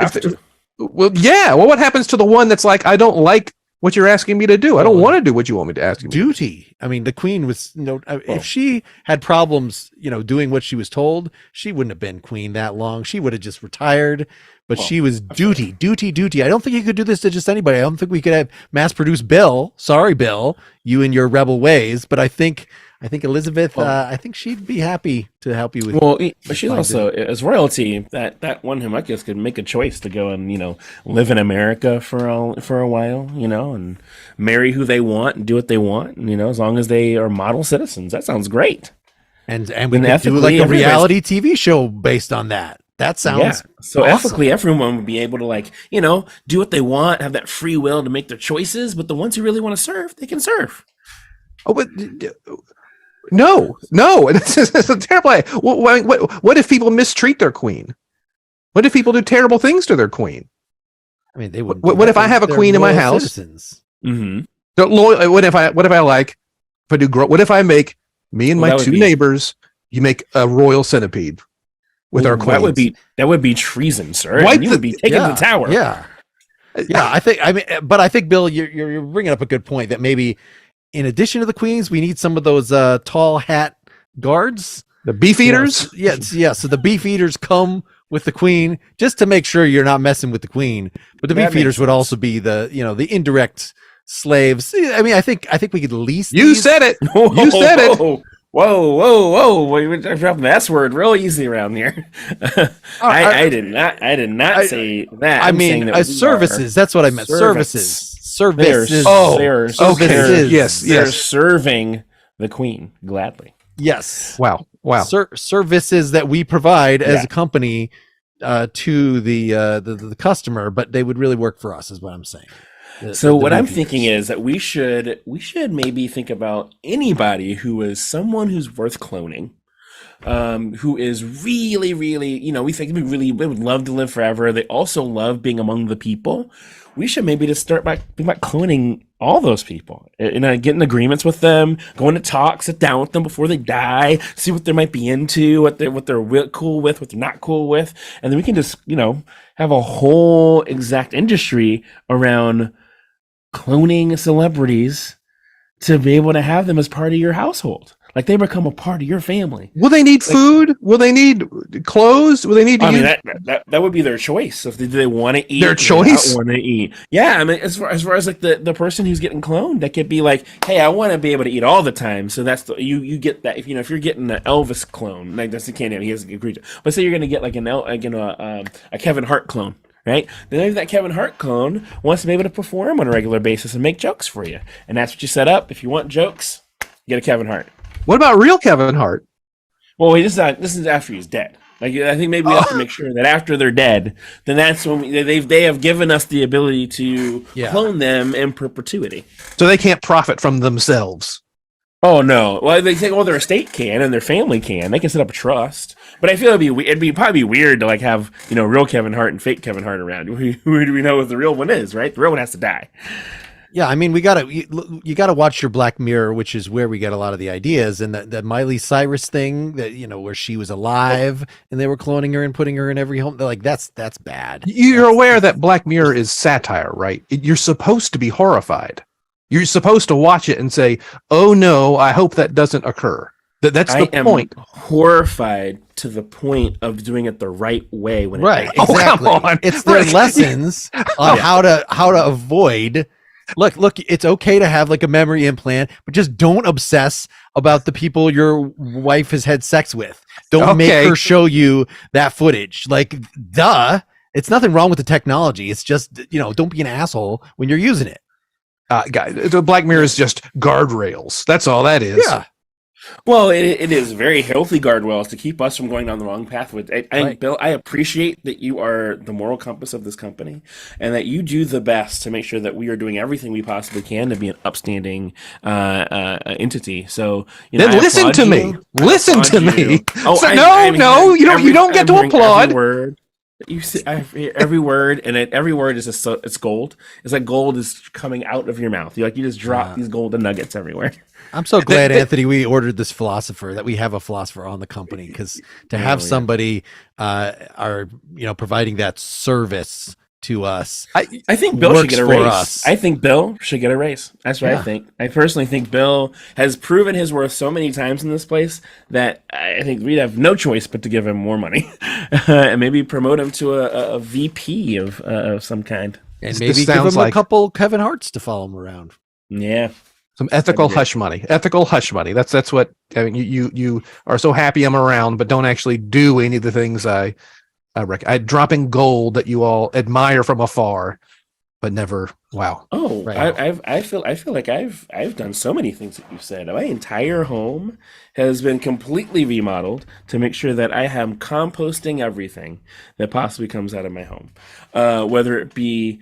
happens to the one that's like, I don't like what you're asking me to do. I don't want to do what you want me to ask you. Duty. I mean, the queen was if she had problems, doing what she was told, she wouldn't have been queen that long. She would have just retired. But she was duty. I don't think you could do this to just anybody. I don't think we could have mass produced Bill. Sorry, Bill, you and your rebel ways. But I think Elizabeth, I think she'd be happy to help you with. Well, but she's also, as royalty, that one Hermicus could make a choice to go and live in America for a while, and marry who they want and do what they want, as long as they are model citizens. That sounds great. And we could do like a reality TV show based on that. That sounds so awesome. Ethically, everyone would be able to do what they want, have that free will to make their choices. But the ones who really want to serve, they can serve. Oh, but. No, this is a terrible idea. What if people mistreat their queen? What if people do terrible things to their queen? I mean, they wouldn't. What if I have a queen in my house? Citizens. Mm-hmm. What if I make me and my two neighbors? You make a royal centipede with our queen. That would be treason, sir. You would be taking the tower. Yeah. I think Bill, you're bringing up a good point that maybe. In addition to the queens, we need some of those tall hat guards. The beef eaters? So the beef eaters come with the queen just to make sure you're not messing with the queen. But the beef eaters would also be the indirect slaves. I mean, I think we could lease. You said it. You said it. Whoa! You're dropping the S word real easy around here. I did not say that. I mean, services. That's what I meant. Services. Services. Services. Yes. They're serving the queen gladly. Yes. Wow. Services that we provide as a company to the customer, but they would really work for us, is what I'm saying. What I'm thinking is that we should maybe think about anybody who is someone who's worth cloning. Who is really, really, we think they would love to live forever. They also love being among the people. We should maybe just start by cloning all those people and getting agreements with them, going to talk, sit down with them before they die, see what they might be into, what they're cool with, what they're not cool with. And then we can just, have a whole exact industry around cloning celebrities to be able to have them as part of your household. Like they become a part of your family. Will they need food? Will they need clothes? Will they need? That would be their choice. If they want to eat, their choice. Want to eat? Yeah, I mean, as far as like the person who's getting cloned, that could be like, hey, I want to be able to eat all the time. So that's you get that. If you're getting an Elvis clone, like that's the can't he has a creature. But say you're gonna get like a Kevin Hart clone. Right? Then maybe that Kevin Hart clone wants to be able to perform on a regular basis and make jokes for you. And that's what you set up. If you want jokes, get a Kevin Hart. What about real Kevin Hart? Well, this is after he's dead. Like, I think maybe we have to make sure that after they're dead, then that's when they have given us the ability to clone them in perpetuity. So they can't profit from themselves. Oh no! Well, they think, their estate can and their family can. They can set up a trust. But I feel it'd probably be weird to like have real Kevin Hart and fake Kevin Hart around. Who do we know what the real one is? Right? The real one has to die. Yeah, I mean, you gotta watch your Black Mirror, which is where we get a lot of the ideas, and that Miley Cyrus thing that where she was alive and they were cloning her and putting her in every home. They're like, that's bad. You're aware that Black Mirror is satire, right? You're supposed to be horrified. You're supposed to watch it and say, "Oh no, I hope that doesn't occur." That's the point. Horrified to the point of doing it the right way when right. It exactly. Oh, come on. It's their lessons on how to avoid. Look, it's okay to have like a memory implant, but just don't obsess about the people your wife has had sex with. Don't make her show you that footage. Like, duh. It's nothing wrong with the technology. It's just, don't be an asshole when you're using it. The Black Mirror is just guardrails. That's all that is. Yeah. Well, it is very healthy guardrails to keep us from going down the wrong path. Bill, I appreciate that you are the moral compass of this company and that you do the best to make sure that we are doing everything we possibly can to be an upstanding entity. So, then listen to me. Listen to me. Oh, so, no, you don't get to applaud. Every word. You see every word, and every word is it's gold. It's like gold is coming out of your mouth. You just drop these golden nuggets everywhere. I'm so glad, Anthony, we ordered this philosopher, that we have a philosopher on the company, because to have somebody providing that service to us, I think Bill should get a raise. I think Bill should get a raise. That's what I think. I personally think Bill has proven his worth so many times in this place that I think we'd have no choice but to give him more money and maybe promote him to a VP of some kind. And maybe give him a couple Kevin Harts to follow him around. Yeah. Some ethical hush money. Ethical hush money. That's what I mean. You are so happy I'm around, but don't actually do any of the things I dropping gold that you all admire from afar, but never. Wow. Oh, right. I feel like I've done so many things that you've said. My entire home has been completely remodeled to make sure that I am composting everything that possibly comes out of my home, whether it be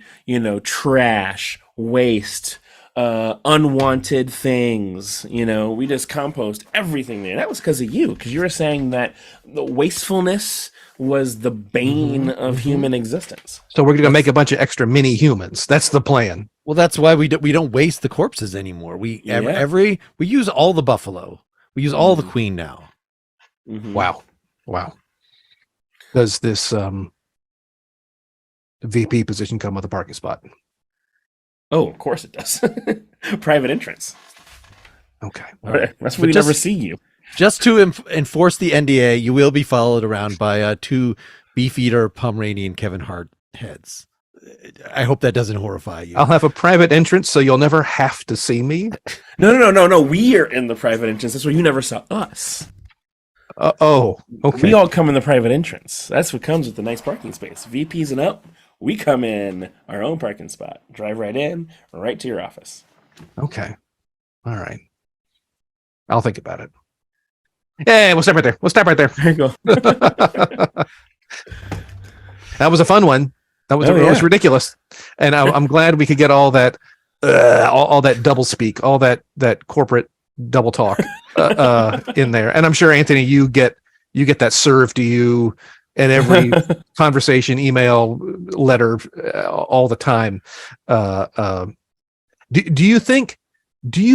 trash, waste, unwanted things. We just compost everything there. That was because of you, because you were saying that the wastefulness was the bane of human existence. So we're going to make a bunch of extra mini humans. That's the plan. Well, that's why we don't waste the corpses anymore. We use all the buffalo. We use all the queen now. Mm-hmm. Wow. Does this VP position come with a parking spot? Oh, of course it does. Private entrance. Okay. Right. That's where we never see you. Just to enforce the NDA, you will be followed around by two Beefeater Pomeranian Kevin Hart heads. I hope that doesn't horrify you. I'll have a private entrance, so you'll never have to see me. No. We are in the private entrance. That's where you never saw us. Okay. We all come in the private entrance. That's what comes with the nice parking space. VPs and up, we come in our own parking spot. Drive right in, right to your office. Okay. All right. I'll think about it. Hey, we'll stop right there. There you go. That was a fun one. That was ridiculous. And I'm glad we could get all that double speak, all that corporate double talk in there. And I'm sure, Anthony, you get that served to you in every conversation, email, letter, all the time.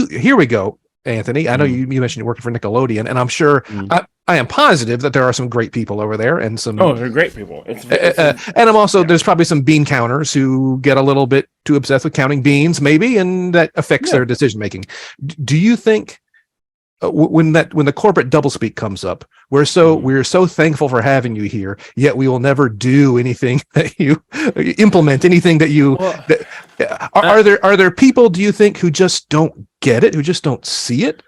Here we go, Anthony. I know you mentioned you're working for Nickelodeon, and I'm sure I am positive that there are some great people over there, and some. Oh, they're great people. And I'm also there's probably some bean counters who get a little bit too obsessed with counting beans, maybe, and that affects their decision making. Do you think when the corporate doublespeak comes up, we're so thankful for having you here, yet we will never do anything that you implement, anything that you are there people, do you think, who just don't get it, who just don't see it?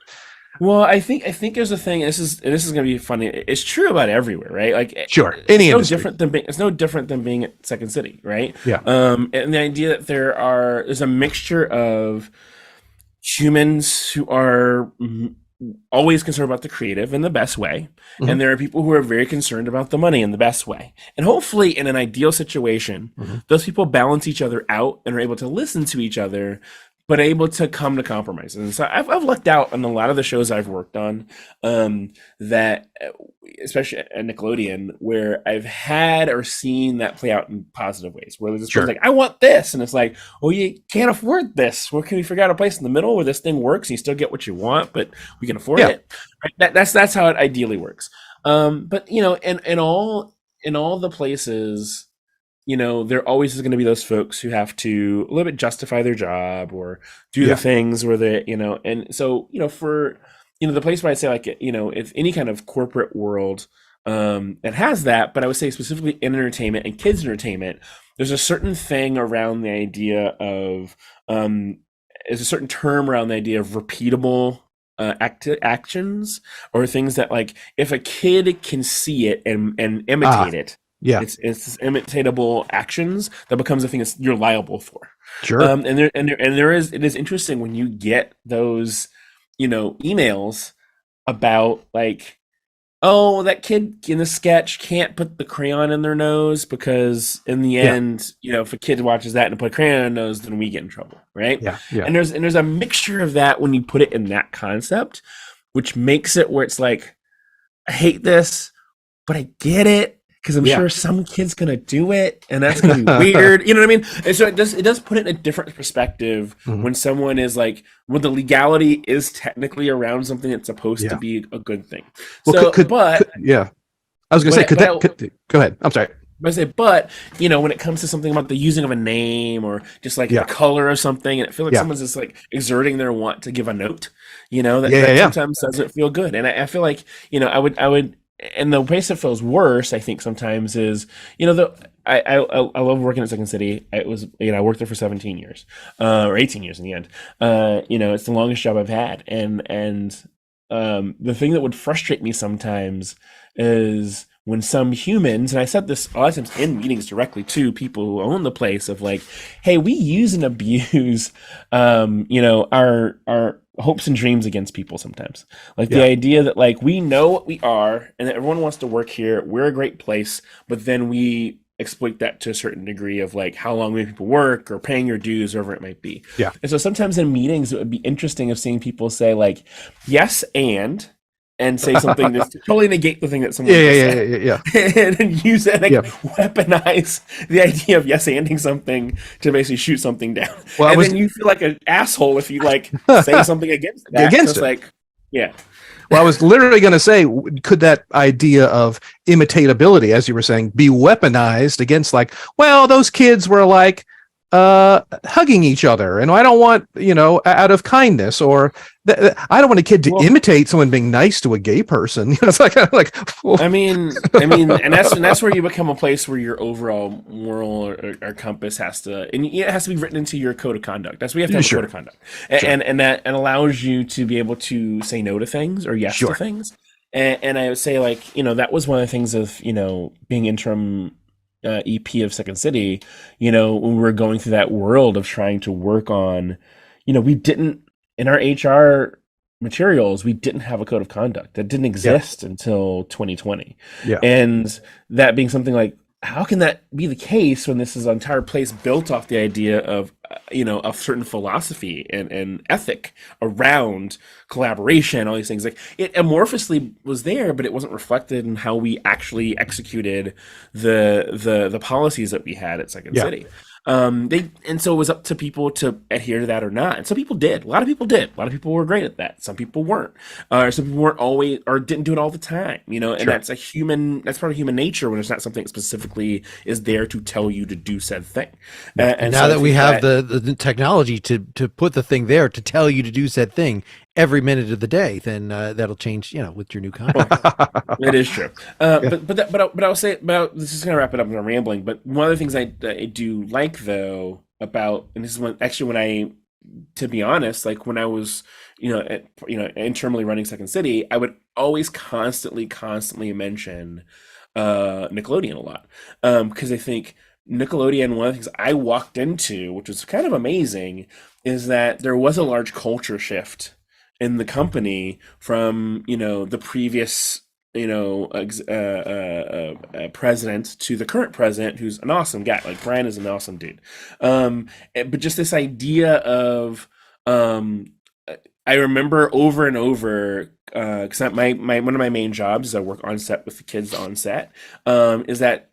Well, I think there's a thing. This is going to be funny. It's true about everywhere, right? Like, sure, it's no different than being at Second City, right? Yeah. And the idea that there's a mixture of humans who are always concerned about the creative in the best way, and there are people who are very concerned about the money in the best way. And hopefully, in an ideal situation, those people balance each other out and are able to listen to each other, but able to come to compromises. And so I've lucked out on a lot of the shows I've worked on, that, especially at Nickelodeon, where I've had or seen that play out in positive ways, where this person's like, I want this. And it's like, well, you can't afford this. Where can we figure out a place in the middle where this thing works and you still get what you want, but we can afford it? Right? That's how it ideally works. But, you know, in all the places, you know, there always is going to be those folks who have to a little bit justify their job or do the things where they, you know, and so, you know, for, you know, the place where I'd say, like, you know, if any kind of corporate world, it has that, but I would say specifically in entertainment and kids entertainment, there's a certain thing around the idea of, there's a certain term around the idea of repeatable actions, or things that, like, if a kid can see it and imitate it, it's imitatable actions that becomes a thing that you're liable for. It is interesting when you get those, you know, emails about, like, oh, that kid in the sketch can't put the crayon in their nose because in the end, you know, if a kid watches that and put a crayon in their nose, then we get in trouble, right? And there's a mixture of that when you put it in that concept, which makes it where it's like, I hate this, but I get it. Because I'm sure some kid's gonna do it, and that's gonna be weird. You know what I mean? And so it does put it in a different perspective when someone is like, when the legality is technically around something that's supposed to be a good thing. Well, so, I was gonna say, go ahead. I'm sorry. I say, but, you know, when it comes to something about the using of a name or just like the color of something, and I feel like someone's just like exerting their want to give a note, you know, that sometimes doesn't feel good. And I feel like, you know, I would. And the place that feels worse, I think, sometimes is, you know, I love working at Second City. It was, you know, I worked there for 17 years, or 18 years in the end. You know, it's the longest job I've had. And the thing that would frustrate me sometimes is when some humans, and I said this a lot of times in meetings directly to people who own the place, of like, hey, we use and abuse, you know, our hopes and dreams against people sometimes. Like the idea that, like, we know what we are and that everyone wants to work here. We're a great place, but then we exploit that to a certain degree of, like, how long we make people work or paying your dues, or whatever it might be. And so sometimes in meetings, it would be interesting of seeing people say, like, yes, and say something to totally negate the thing that someone said. And then use it, like, weaponize the idea of yes-anding something to basically shoot something down. Well, and then you feel like an asshole if you, like, say something against that. Against it. Like, Well, I was literally going to say, could that idea of imitatability, as you were saying, be weaponized against, like, well, those kids were, like, hugging each other, and I don't want, you know, out of kindness, or I don't want a kid to imitate someone being nice to a gay person. You know, it's like, I mean, and that's where you become a place where your overall moral or compass has to, and it has to be written into your code of conduct. That's where you have to have a code of conduct, and that allows you to be able to say no to things or yes to things. And I would say, like, you know, that was one of the things of, you know, being interim EP of Second City, you know, when we were going through that world of trying to work on, you know, we didn't, in our HR materials, we didn't have a code of conduct that didn't exist until 2020. And that being something like, how can that be the case when this is an entire place built off the idea of, you know, a certain philosophy and ethic around collaboration, all these things? Like, it amorphously was there, but it wasn't reflected in how we actually executed the policies that we had at Second City. And so it was up to people to adhere to that or not. And some people did. A lot of people did. A lot of people were great at that. Some people weren't. Some people weren't always, or didn't do it all the time. You know, and that's part of human nature when it's not something that specifically is there to tell you to do said thing. And now so that we have the technology to put the thing there to tell you to do said thing every minute of the day, then that'll change, you know, with your new contract. It is true. But I'll say about, this is going to wrap it up, and I'm rambling, but one of the things I do like, though, about, and this is when I, to be honest, like, when I was, you know, internally running Second City, I would always constantly mention Nickelodeon a lot, because I think Nickelodeon, one of the things I walked into, which was kind of amazing, is that there was a large culture shift in the company from, the previous, president to the current president, who's an awesome guy. Like Brian is an awesome dude. But just this idea of, I remember over and over, because my one of my main jobs is I work on set with the kids on set, is that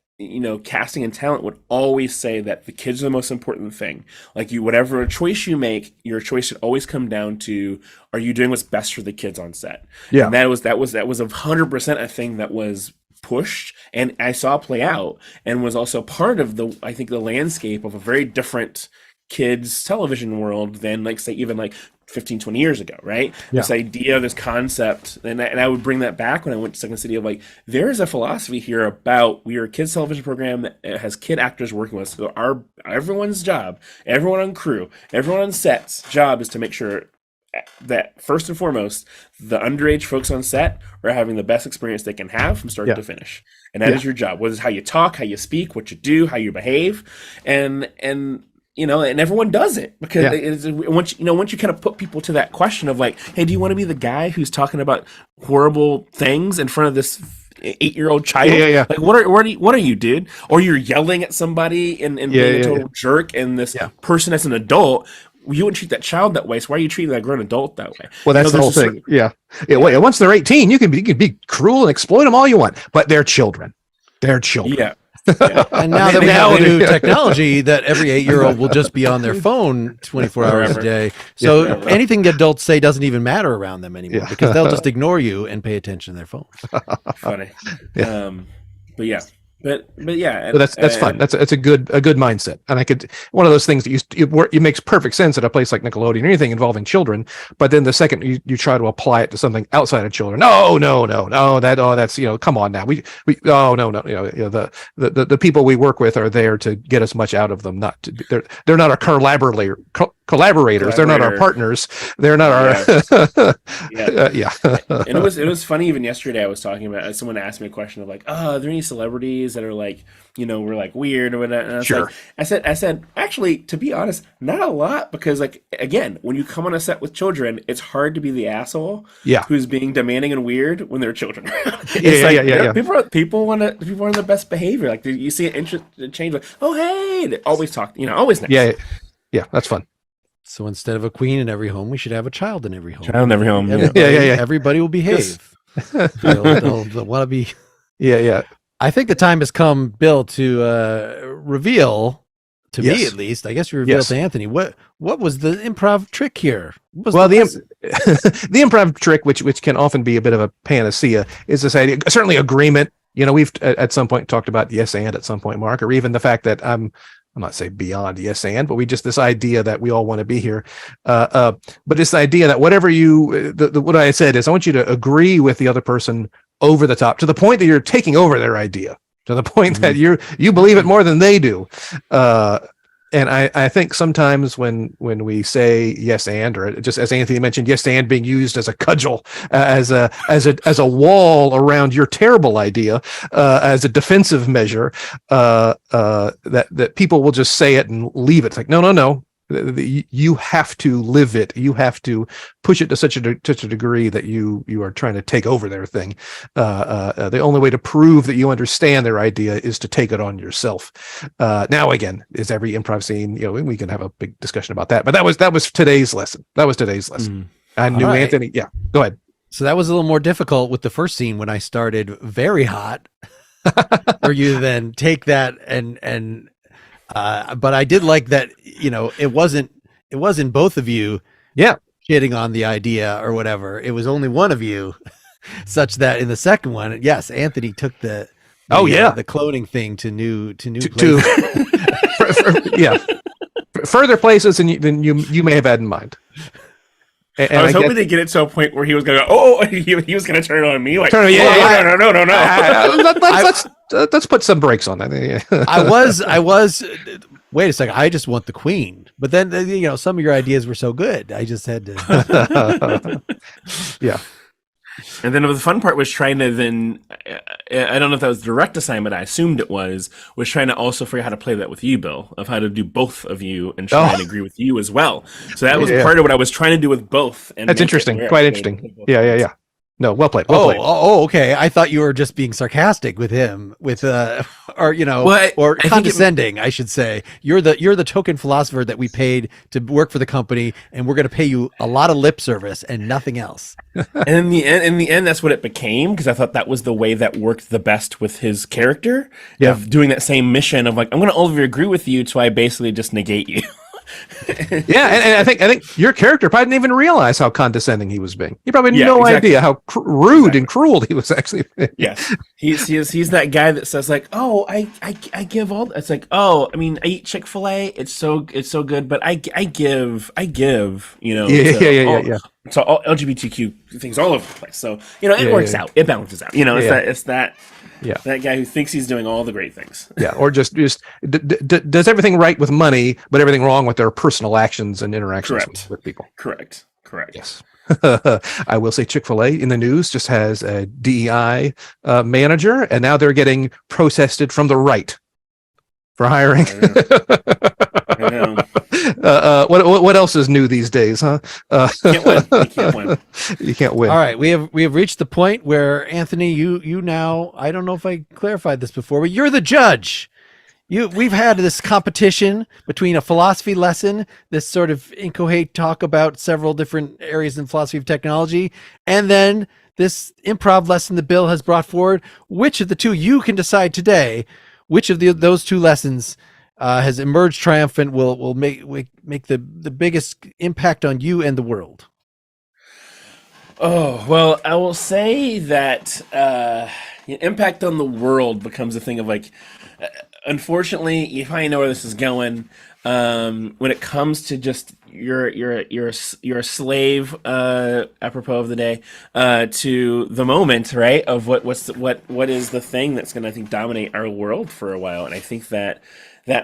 casting and talent would always say that the kids are the most important thing. Like whatever choice you make, your choice should always come down to, are you doing what's best for the kids on set? Yeah. And that was 100% a thing that was pushed, and I saw play out, and was also part of the landscape of a very different kids television world than, like, say, even like 15, 20 years ago, right? Yeah. This idea, this concept, and I would bring that back when I went to Second City, of like, there is a philosophy here about, we are a kids television program that has kid actors working with us. So everyone's job, everyone on crew, everyone on set's job is to make sure that, first and foremost, the underage folks on set are having the best experience they can have from start to finish. And that is your job. Whether it's how you talk, how you speak, what you do, how you behave, and everyone does it, because once you kind of put people to that question of like, hey, do you want to be the guy who's talking about horrible things in front of this 8-year-old child? Like, what are you, dude? Or you're yelling at somebody and being a total jerk, and this person as an adult, you wouldn't treat that child that way. So why are you treating that grown adult that way? Well, that's the whole thing. Wait, once they're 18, you can be cruel and exploit them all you want, but they're children. They're children. Yeah. And now that we have new technology, that every 8-year-old will just be on their phone 24 hours a day. So anything the adults say doesn't even matter around them anymore, because they'll just ignore you and pay attention to their phones. Funny. But yeah. But that's fun. That's a good mindset, and I could, one of those things that it makes perfect sense at a place like Nickelodeon or anything involving children. But then the second you try to apply it to something outside of children, that's come on now, the people we work with are there to get as much out of them. They're not our collaborators. They're not our partners. They're not our. And it was funny. Even yesterday, I was talking about, someone asked me a question of like, are there any celebrities that are like, we're like weird or whatever? And I was like, I said, actually, to be honest, not a lot, because, like, again, when you come on a set with children, it's hard to be the asshole who's being demanding and weird when they're children. People want the best behavior. Like, you see an change, like, oh hey, they always talk, always nice. Yeah, that's fun. So instead of a queen in every home, we should have a child in every home. Everybody will behave. They'll want to be. I think the time has come, Bill, to reveal, to me at least, I guess you revealed to Anthony, what was the improv trick here? The improv trick, which can often be a bit of a panacea, is this idea, certainly agreement. We've at some point talked about yes and at some point, Mark, or even the fact that I'm not saying beyond yes and, but this idea that we all want to be here. But this idea that whatever what I said is, I want you to agree with the other person over the top, to the point that you're taking over their idea, to the point that you believe it more than they do. And I think sometimes when we say yes and, or just as Anthony mentioned, yes and being used as a cudgel, as a wall around your terrible idea, as a defensive measure, that people will just say it and leave it. It's like, no. You have to live it. You have to push it to such a degree that you are trying to take over their thing. The only way to prove that you understand their idea is to take it on yourself. Now, again, is every improv scene? We can have a big discussion about that. But that was today's lesson. I knew Anthony. Yeah, go ahead. So that was a little more difficult with the first scene when I started very hot, where you then take that and. But I did like that, it wasn't both of you shitting on the idea or whatever. It was only one of you, such that in the second one, yes, Anthony took the cloning thing to new places. Further places than you may have had in mind. And I was hoping to get it to a point where he was going to go, he was going to turn on me. Like, no. Let's put some brakes on that. I was, wait a second, I just want the queen. But then, some of your ideas were so good. I just had to. Yeah. And then the fun part was trying to then I don't know if that was direct assignment. I assumed it was trying to also figure out how to play that with you, Bill, of how to do both of you and try and agree with you as well. So that was part of what I was trying to do with both. And that's interesting. Quite interesting. Yeah. No, well played. Well played. Okay. I thought you were just being sarcastic with him, or condescending, I should say. You're the token philosopher that we paid to work for the company, and we're going to pay you a lot of lip service and nothing else. And in the end, that's what it became, because I thought that was the way that worked the best with his character of doing that same mission of like, I'm going to only agree with you, so I basically just negate you. And I think your character probably didn't even realize how condescending he was being. He probably had no idea how rude and cruel he was actually being. Yes, he's that guy that says like, oh, I give all. It's like, oh, I mean, I eat Chick-fil-A. It's so good, but I give. You know. Yeah. So all LGBTQ things all over the place. So it works out. It balances out. It's that. Yeah, that guy who thinks he's doing all the great things. Yeah, or just does everything right with money, but everything wrong with their personal actions and interactions with people. Correct. Yes. I will say Chick-fil-A in the news just has a DEI manager, and now they're getting protested from the right for hiring. I know. What else is new these days, huh? You can't win. You can't win. All right, we have reached the point where Anthony, you now, I don't know if I clarified this before, but you're the judge. We've had this competition between a philosophy lesson, this sort of incoherent talk about several different areas in philosophy of technology, and then this improv lesson that Bill has brought forward. Which of the two, you can decide today, which of those two lessons has emerged triumphant, will make the biggest impact on you and the world? Oh, well, I will say that impact on the world becomes a thing of like, unfortunately, you probably know where this is going. When it comes to just you're a slave, apropos of the day, to the moment, right? Of what is the thing that's going to, I think, dominate our world for a while. And I think that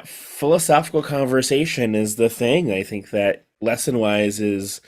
philosophical conversation is the thing. I think that lesson-wise is,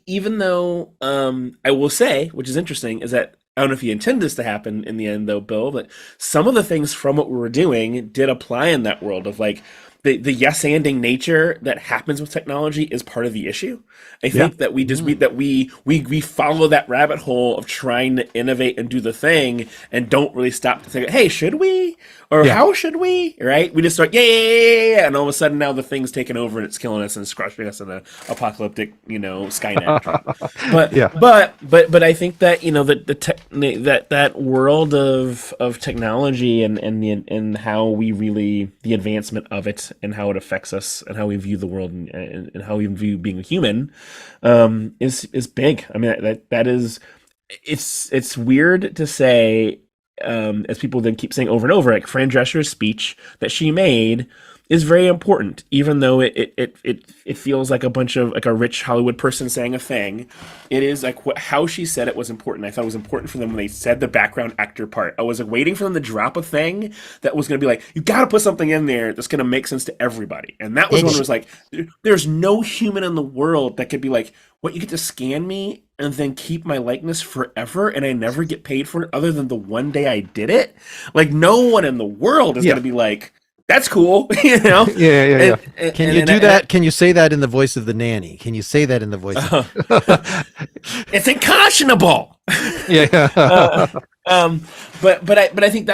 even though I will say, which is interesting, is that I don't know if you intend this to happen in the end, though, Bill, but some of the things from what we were doing did apply in that world of like the yes-anding nature that happens with technology is part of the issue. I think that we follow that rabbit hole of trying to innovate and do the thing and don't really stop to think, hey, should we? Or how should we? Right? We just start, yeah, and all of a sudden now the thing's taken over and it's killing us and it's crushing us in an apocalyptic, Skynet. But I think that that world of technology and how we really, the advancement of it and how it affects us and how we view the world and how we view being a human is big. I mean, that is, it's weird to say, as people then keep saying over and over, like Fran Drescher's speech that she made is very important, even though it feels like a bunch of like a rich Hollywood person saying a thing. It is like how she said it was important. I thought it was important for them when they said the background actor part. I was like waiting for them to drop a thing that was going to be like, you got to put something in there that's going to make sense to everybody. And that was when it was like, there's no human in the world that could be like, what, you get to scan me and then keep my likeness forever and I never get paid for it other than the one day I did it? Like, no one in the world is going to be like, that's cool, Yeah. Can you do that? Can you say that in the voice of the nanny? Can you say that in the voice of it's unconscionable. But I think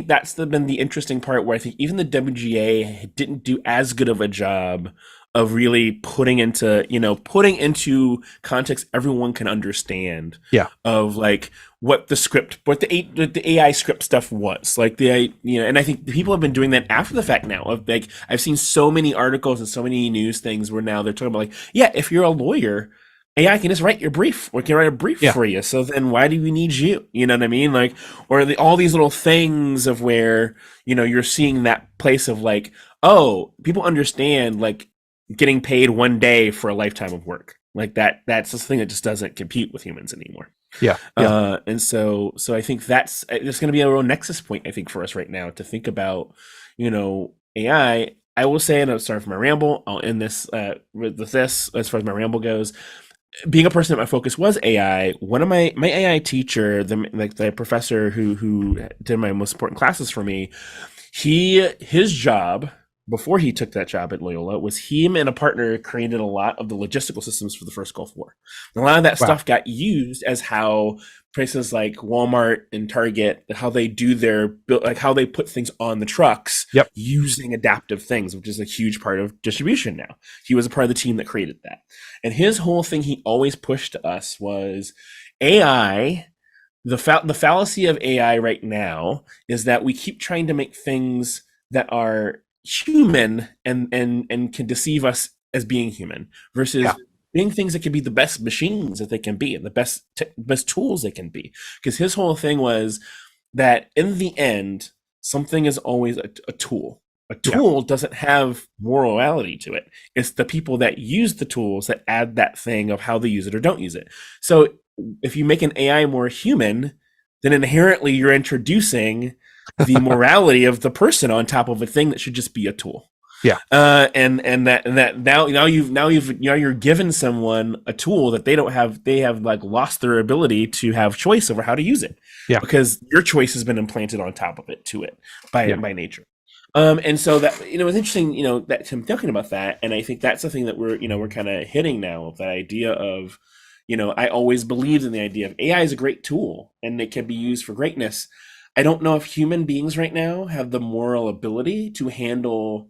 that's been the interesting part, where I think even the WGA didn't do as good of a job of really putting into context everyone can understand. Yeah. Of like what the AI script stuff was like, and I think people have been doing that after the fact now. Of like, I've seen so many articles and so many news things where now they're talking about like, yeah, if you're a lawyer, AI can just write your brief or can write a brief for you. So then why do we need you? You know what I mean? Like, or all these little things of where, you're seeing that place of like, oh, people understand like getting paid one day for a lifetime of work. Like that's the thing that just doesn't compute with humans anymore. Yeah. And so I think it's going to be a real nexus point, I think, for us right now to think about, AI. I will say, and I'm sorry for my ramble, I'll end this with this as far as my ramble goes. being a person that my focus was AI, one of my AI teacher, the professor who did my most important classes for me, his job before he took that job at Loyola was him and a partner created a lot of the logistical systems for the first Gulf War. And a lot of that stuff got used as how places like Walmart and Target, how they do how they put things on the trucks using adaptive things, which is a huge part of distribution now. He was a part of the team that created that. And his whole thing he always pushed to us was AI. The fallacy of AI right now is that we keep trying to make things that are human and can deceive us as being human versus being things that can be the best machines that they can be and the best tools they can be. Because his whole thing was that in the end, something is always a tool. A tool doesn't have morality to it. It's the people that use the tools that add that thing of how they use it or don't use it. So if you make an AI more human, then inherently you're introducing the morality of the person on top of a thing that should just be a tool. Yeah. And that now you're giving someone a tool that they don't have. They have like lost their ability to have choice over how to use it. Yeah. Because your choice has been implanted on top of it by nature. And so that, it's interesting, that him talking about that. And I think that's the thing that we're kind of hitting now, of that idea of, I always believed in the idea of AI is a great tool and it can be used for greatness. I don't know if human beings right now have the moral ability to handle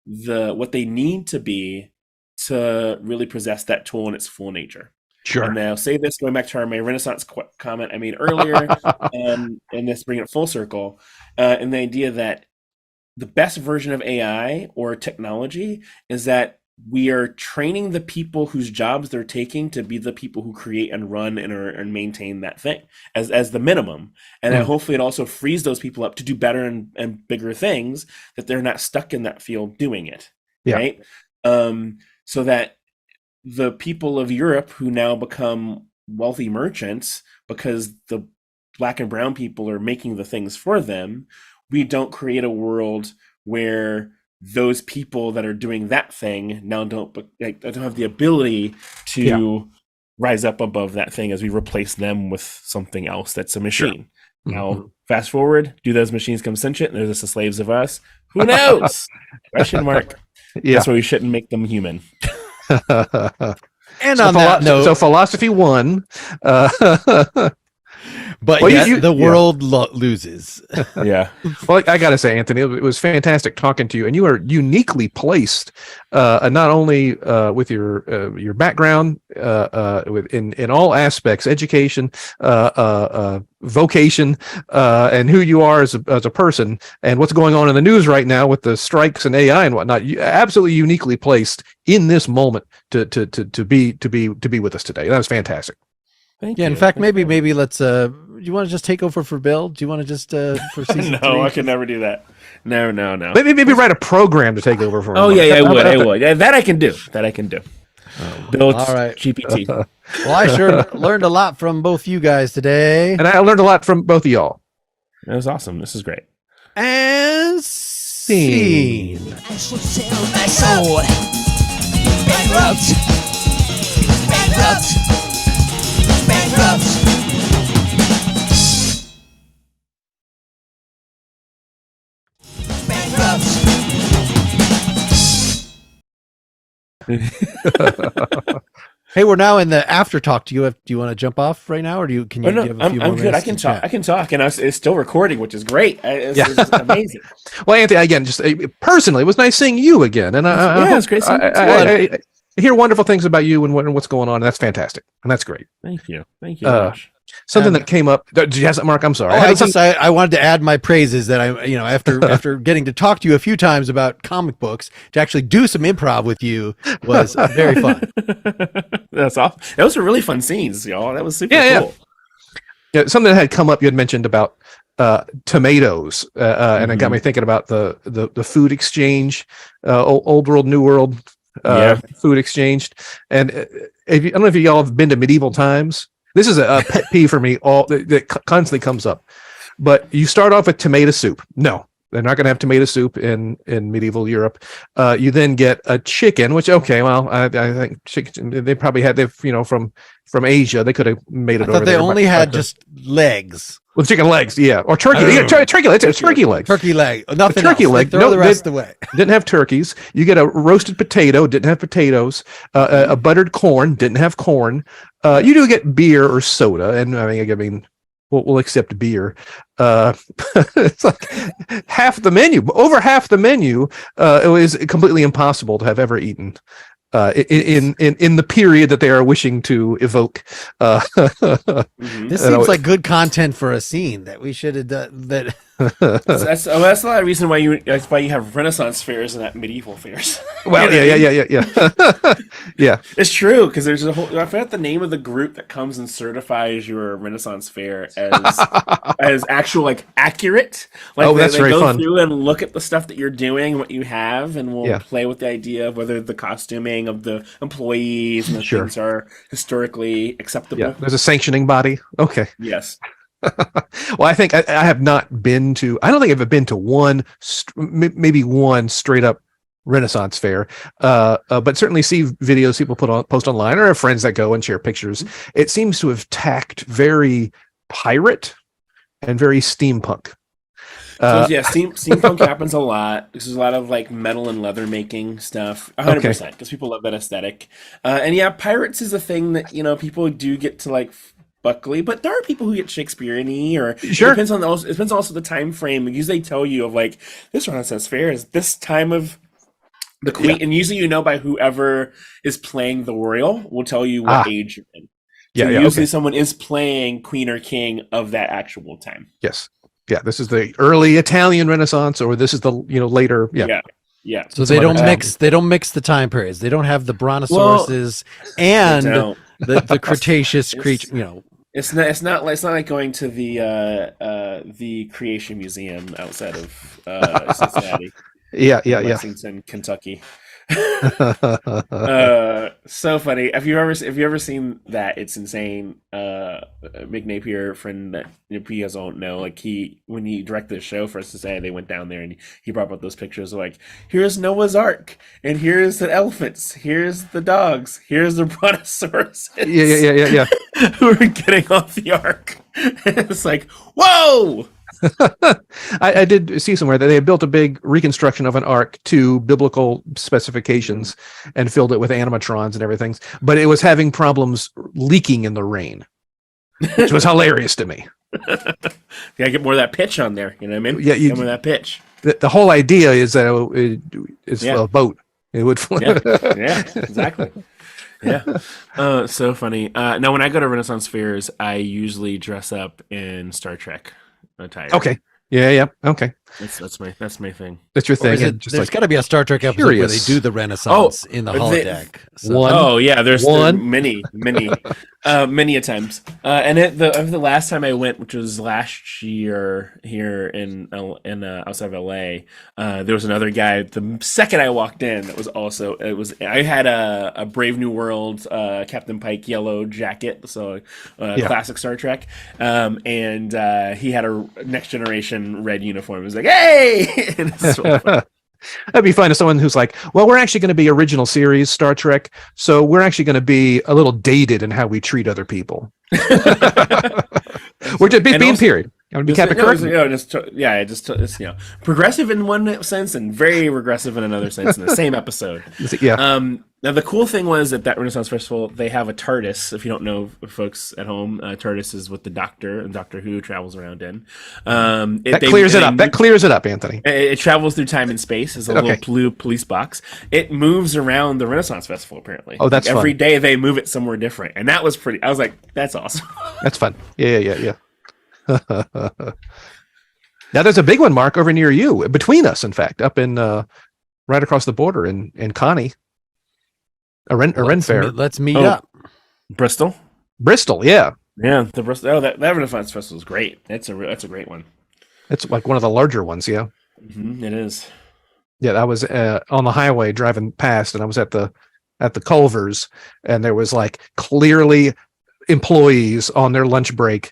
what they need to be to really possess that tool in its full nature. Sure. And I'll say this, going back to my Renaissance comment I made earlier, and this bringing it full circle, and the idea that the best version of AI or technology is that we are training the people whose jobs they're taking to be the people who create and run and maintain that thing as the minimum. And then hopefully it also frees those people up to do better and bigger things, that they're not stuck in that field doing it. Yeah. Right. So that the people of Europe who now become wealthy merchants because the Black and brown people are making the things for them, we don't create a world where those people that are doing that thing now don't have the ability to rise up above that thing as we replace them with something else that's a machine. Sure. Now, fast forward, do those machines come sentient and they're just the slaves of us? Who knows? Question mark. Yeah. That's why we shouldn't make them human. And on that note, so philosophy won. But the world loses. Yeah. Well, I got to say, Anthony, it was fantastic talking to you, and you are uniquely placed, not only with your background, in all aspects, education, vocation, and who you are as a person, and what's going on in the news right now with the strikes and AI and whatnot. You absolutely uniquely placed in this moment to be with us today. That was fantastic. Thank you. In fact, maybe let's. Do you want to just take over for Bill? Do you want to just for season 3? No, I could never do that. No. Maybe write a program to take over for. Oh yeah, I would. Yeah, that I can do. Build all right. GPT. Well, I sure learned a lot from both you guys today, and I learned a lot from both of y'all. That was awesome. This is great. And scene. I should sell my soul. Bankrupt. Hey, we're now in the after talk. Do you want to jump off right now, or do you have a few more good. I can talk, and it's still recording, which is great. It's amazing. Well, Anthony, again, just personally, it was nice seeing you again, and it's great seeing you too. I hear wonderful things about you and what's going on, and that's fantastic, and that's great. Thank you Josh. Something that came up. Did you have something, Mark? I'm sorry. I wanted to add my praises that after getting to talk to you a few times about comic books, to actually do some improv with you was very fun. That's awesome. Those were really fun scenes, y'all. That was super cool. Yeah, something that had come up. You had mentioned about tomatoes, and it got me thinking about the food exchange, old world, new world. Food exchanged, and I don't know if y'all have been to medieval times. This is a pet peeve for me. That constantly comes up. But you start off with tomato soup. No, They're not going to have tomato soup in medieval Europe. You then get a chicken, which I think chicken they probably had from Asia. They could have made it. I thought they only had just legs. With chicken legs, yeah, or turkey. Yeah, turkey legs. Turkey legs. Turkey leg. Nothing. Turkey else. leg. Throw the rest away. Didn't have turkeys. You get a roasted potato. Didn't have potatoes. A buttered corn. Didn't have corn. You do get beer or soda, and I mean, we'll accept beer. It's like half the menu. Over half the menu. It was completely impossible to have ever eaten. In the period that they are wishing to evoke. This seems like good content for a scene that we should have done. That's a lot of reason why you have Renaissance fairs and not medieval fairs. Well, yeah. It's true because there's a whole. I forgot the name of the group that comes and certifies your Renaissance fair as actual accurate. That's very fun. Through and look at the stuff that you're doing, what you have, and we'll play with the idea of whether the costuming of the employees and the things are historically acceptable. Yeah, there's a sanctioning body. Okay. Yes. Well, I think I have not been to. I don't think I've been to one, maybe one straight up Renaissance fair, but certainly see videos people post online, or have friends that go and share pictures. It seems to have tacked very pirate and very steampunk. Steampunk happens a lot. There's a lot of metal and leather making stuff, 100%, because people love that aesthetic. And pirates is a thing that people do get to Buckley, but there are people who get Shakespearean-y, or it depends also the time frame. Usually they tell you of this Renaissance fair is this time of the queen, and usually by whoever is playing the royal will tell you what age you're in. So usually someone is playing queen or king of that actual time. Yes. Yeah, this is the early Italian Renaissance, or this is the later. Yeah. So they don't mix. They don't mix the time periods. They don't have the brontosauruses and the Cretaceous creature. It's not like going to the Creation Museum outside of Cincinnati. Lexington, Kentucky. So funny. Have you ever seen that? It's insane. Mick Napier, friend that you guys don't know, when he directed the show for us to say, they went down there and he brought up those pictures of here's Noah's Ark, and here's the elephants, here's the dogs, here's the brontosaurus. Yeah. Who are getting off the ark. It's whoa. I did see somewhere that they had built a big reconstruction of an ark to biblical specifications and filled it with animatrons and everything, but it was having problems leaking in the rain, which was hilarious to me. Gotta get more of that pitch on there, you know what I mean? Yeah, get more of that pitch. The whole idea is that it's a boat. It would fly. Yeah, exactly. Yeah. So funny. Now, when I go to Renaissance fairs, I usually dress up in Star Trek attire. Okay. Yeah. Okay. That's my thing. That's your thing. There's got to be a Star Trek episode where they do the Renaissance in the holodeck. There's many a times. And the last time I went, which was last year here in outside of LA, there was another guy. The second I walked in, I had a Brave New World Captain Pike yellow jacket, so classic Star Trek, and he had a Next Generation red uniform. It was hey! And it's really fun. That'd be fun if someone who's well, we're actually going to be original series Star Trek, so we're actually going to be a little dated in how we treat other people. We're just being period. I'm going to be Captain Kirk. Progressive in one sense and very regressive in another sense in the same episode. Yeah. Now the cool thing was at that Renaissance Festival, they have a TARDIS. If you don't know, folks at home, TARDIS is what the Doctor and Doctor Who travels around in. That clears it up, Anthony. It travels through time and space as a little blue police box. It moves around the Renaissance Festival, apparently. Oh, that's every fun. day they move it somewhere different, and that was pretty. I was like, that's awesome. That's fun. Yeah. Now there's a big one, Mark, over near you, between us, in fact, up in right across the border in Connie. A Ren fair. Let's meet up. Bristol, yeah. The Bristol. Oh, that Renaissance Festival is great. That's a great one. It's one of the larger ones, yeah. Mm-hmm, it is. Yeah, I was on the highway driving past, and I was at the Culvers, and there was clearly employees on their lunch break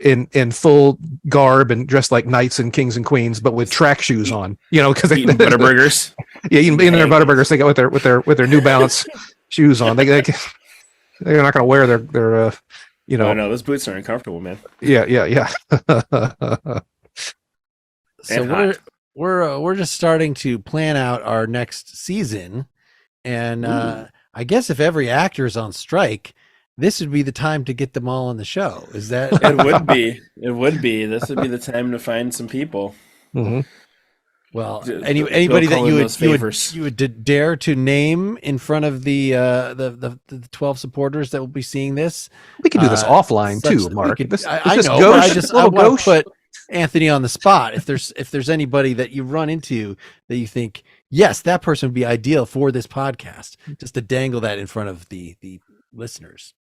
in full garb and dressed like knights and kings and queens, but with track shoes on, because eating Butterburgers. Yeah, eating their Butterburgers. They go with their New Balance shoes on. They're not going to wear their Oh no, those boots are uncomfortable, man. Yeah. So we're just starting to plan out our next season, and I guess if every actor is on strike, this would be the time to get them all on the show. Is that? It would be. It would be. This would be the time to find some people. Mm-hmm. Well, anybody that you would dare to name in front of the 12 supporters that will be seeing this. We could do this offline too, Mark. I know. I want to put Anthony on the spot. If there's anybody that you run into that you think, yes, that person would be ideal for this podcast, just to dangle that in front of the listeners.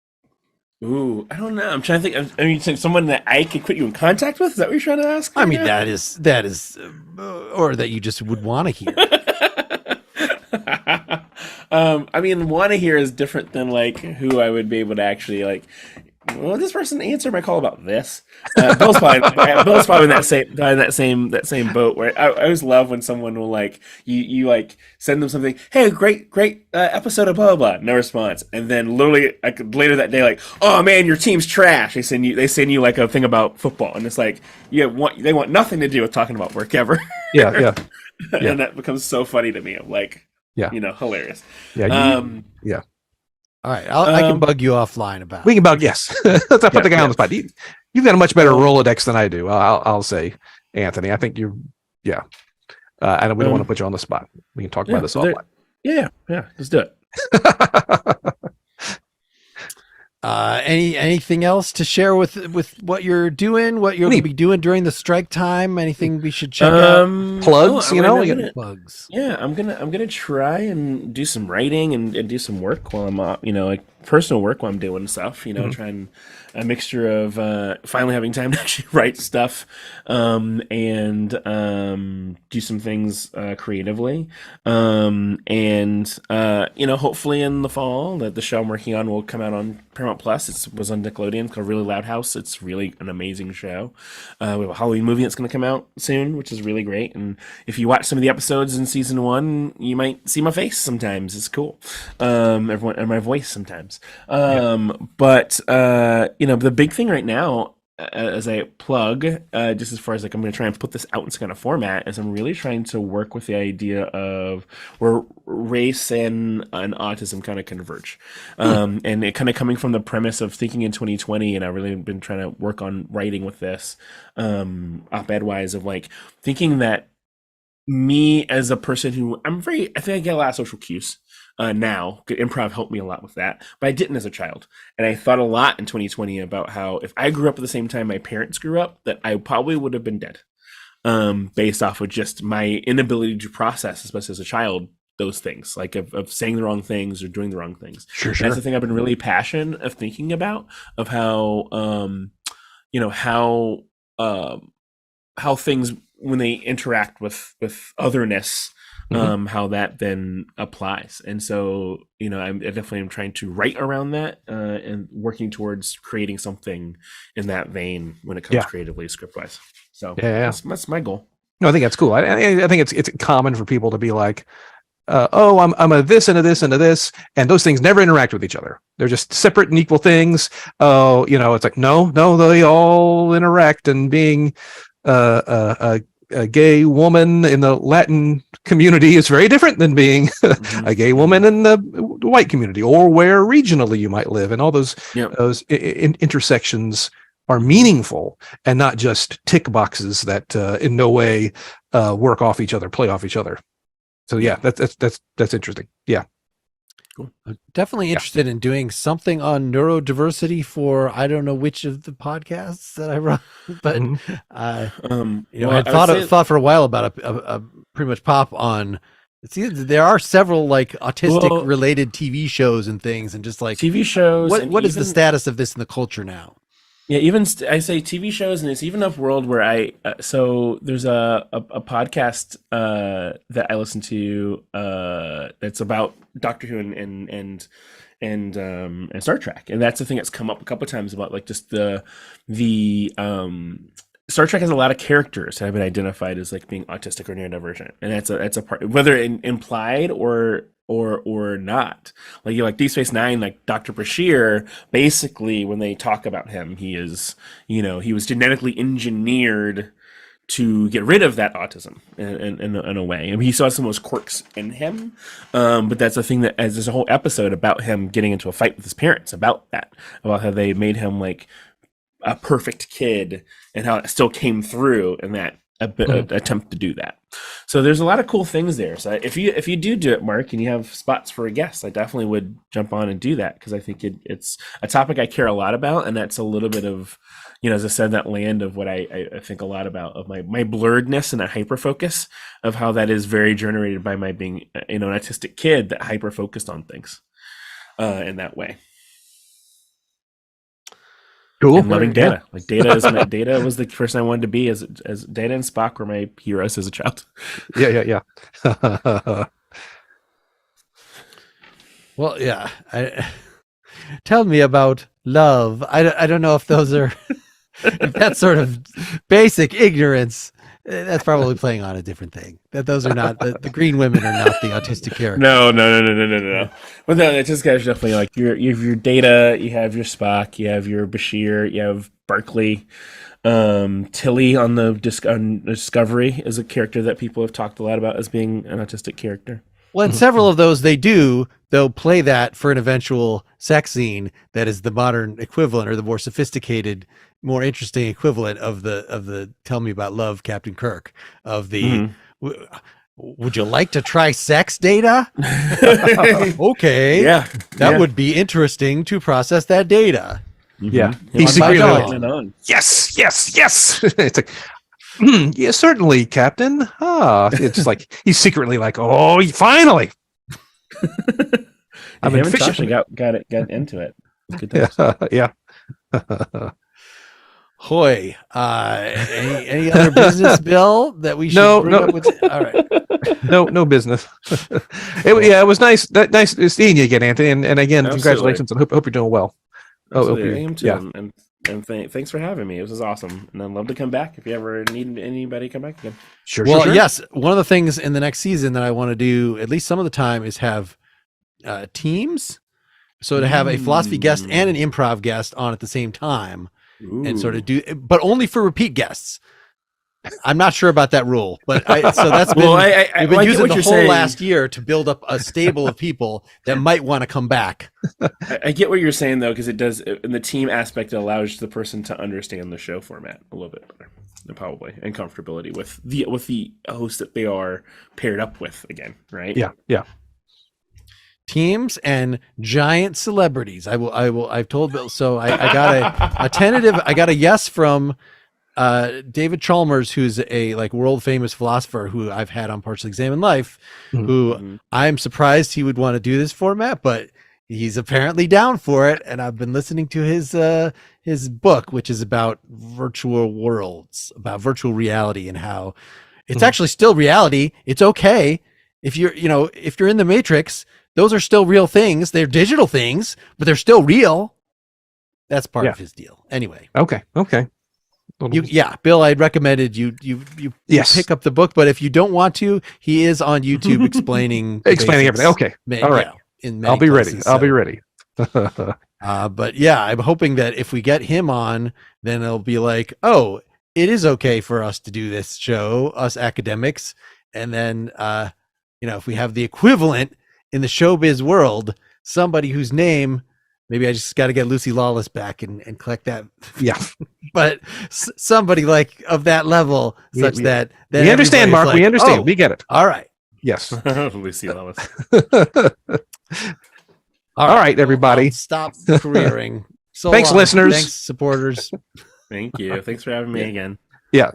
Ooh, I don't know. I'm trying to think. I mean, someone that I could put you in contact with? Is that what you're trying to ask? I mean, that is, or that you just would want to hear. I mean, want to hear is different than like who I would be able to actually like. Well, this person answered my call about this. Bill's probably in that same boat. Where I always love when someone will like you like send them something. Hey, great episode of blah blah blah. No response, and then literally later that day, like, oh man, your team's trash. They send you like a thing about football, and it's like they want nothing to do with talking about work ever. Yeah. And that becomes so funny to me. I'm like, hilarious. Yeah. All right, I can bug you offline about. We can bug, yes. Let's put the guy on the spot. You've got a much better Rolodex than I do. I'll say, Anthony. I think and we don't want to put you on the spot. We can talk about this offline. Yeah, let's do it. Anything else to share with what you're doing, what you're going to be doing during the strike time? Anything we should check out? Plugs, plugs. Yeah, I'm gonna try and do some writing and do some work while I'm like personal work while I'm doing stuff. Trying a mixture of finally having time to actually write stuff and do some things creatively. Hopefully in the fall that the show I'm working on will come out on Paramount Plus. It was on Nickelodeon. It's called Really Loud House. It's really an amazing show. We have a Halloween movie that's going to come out soon, which is really great. And if you watch some of the episodes in season 1, you might see my face sometimes. It's cool. Everyone and my voice sometimes. But the big thing right now, as I plug, just as far as like I'm going to try and put this out in some kind of format, is I'm really trying to work with the idea of where race and autism kind of converge, and it kind of coming from the premise of thinking in 2020, and I've really been trying to work on writing with this, op-ed wise, of like thinking that me as a person who I think I get a lot of social cues. Now, improv helped me a lot with that, but I didn't as a child. And I thought a lot in 2020 about how if I grew up at the same time my parents grew up, that I probably would have been dead, based off of just my inability to process, especially as a child, those things, like of saying the wrong things or doing the wrong things. Sure. That's the thing I've been really passionate of thinking about, of how, how things, when they interact with otherness, how that then applies. And so, I definitely am trying to write around that and working towards creating something in that vein when it comes creatively, script wise. So that's my goal. No, I think that's cool. I think it's common for people to be like, I'm a this and a this and a this, and those things never interact with each other. They're just separate and equal things. It's like, no, they all interact, and being a gay woman in the Latin community is very different than being a gay woman in the white community, or where regionally you might live. And all those intersections are meaningful and not just tick boxes that in no way work off each other, play off each other. So that's interesting. Yeah. Cool. I'm definitely interested in doing something on neurodiversity for I don't know which of the podcasts that I run, but I thought for a while about a pretty much pop on. There are several like autistic related TV shows and things, and just like TV shows. What is the status of this in the culture now? Yeah, even I say TV shows, and it's even a world where so there's a podcast that I listen to that's about Doctor Who and Star Trek, and that's the thing that's come up a couple of times about like just the Star Trek has a lot of characters that have been identified as like being autistic or neurodivergent, and that's a part, whether implied or not. Like Deep Space Nine, like Dr. Bashir, basically when they talk about him, he is, he was genetically engineered to get rid of that autism in a way. I mean, he saw some of those quirks in him, but that's a thing that, as there's a whole episode about him getting into a fight with his parents about how they made him like a perfect kid and how it still came through in that attempt to do that. So there's a lot of cool things there. So if you do it, Mark, and you have spots for a guest, I definitely would jump on and do that, because I think it's a topic I care a lot about, and that's a little bit of, as I said, that land of what I think a lot about, of my blurredness and that hyper focus of how that is very generated by my being an autistic kid that hyper focused on things in that way. Cool. And loving Data. Like Data was the person I wanted to be, as Data and Spock were my heroes as a child. Yeah. Well, yeah. Tell me about love. I don't know if those are if that's sort of basic ignorance. That's probably playing on a different thing. That those are not the green women are not the autistic characters. No. But no, it's just guys definitely like you have your Data, you have your Spock, you have your Bashir, you have Barclay, Tilly on the Discovery is a character that people have talked a lot about as being an autistic character. Well, and several of those they'll play that for an eventual sex scene that is the modern equivalent, or the more sophisticated, more interesting equivalent of the Tell Me About Love, Captain Kirk, of the would you like to try sex, Data? Okay. Yeah. That would be interesting to process that data. Yeah. He's secretly yes. It's like, yeah, certainly, Captain. It's like he's secretly like, oh, finally. I've been fishing. Got into it. Good times. Yeah. Hoy. Any other business, Bill, that we should bring up with? All right. No business. It was nice. Nice seeing you again, Anthony. And again, congratulations. I hope you're doing well. I am too. And thanks for having me. It was awesome, and I'd love to come back if you ever need anybody to come back again. Sure. Yes. One of the things in the next season that I want to do, at least some of the time, is have teams. So to have a philosophy guest and an improv guest on at the same time, and sort of do, but only for repeat guests. I'm not sure about that rule, but so that's been we've been using the whole last year to build up a stable of people that might want to come back. I get what you're saying though, because it does, in the team aspect, it allows the person to understand the show format a little bit better, probably, and comfortability with the host that they are paired up with again, right? Yeah. Teams and giant celebrities. I've told Bill. So I got a tentative. I got a yes from David Chalmers, who's a like world famous philosopher who I've had on Partially Examined Life, who I'm surprised he would want to do this format, but he's apparently down for it. And I've been listening to his book, which is about virtual worlds, about virtual reality, and how it's actually still reality. It's okay if you're in the Matrix. Those are still real things. They're digital things, but they're still real. That's part of his deal. Anyway. Okay. Bill, I'd recommended you pick up the book, but if you don't want to, he is on YouTube explaining everything. Okay. All right. I'll be ready. I'll be ready. But yeah, I'm hoping that if we get him on, then it'll be like, oh, it is okay for us to do this show, us academics. And then, if we have the equivalent in the showbiz world, somebody whose name, maybe I just got to get Lucy Lawless back and collect that. Yeah. But somebody like of that level, that we understand, Mark. Like, we understand. We get it. All right. Yes. Lucy Lawless. All right, everybody. I'll stop careering. So thanks, listeners. Thanks, supporters. Thank you. Thanks for having me again. Yeah.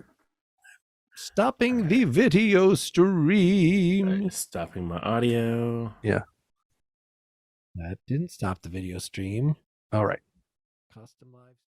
Stopping the video stream. Stopping my audio. Yeah. That didn't stop the video stream. All right. Customize.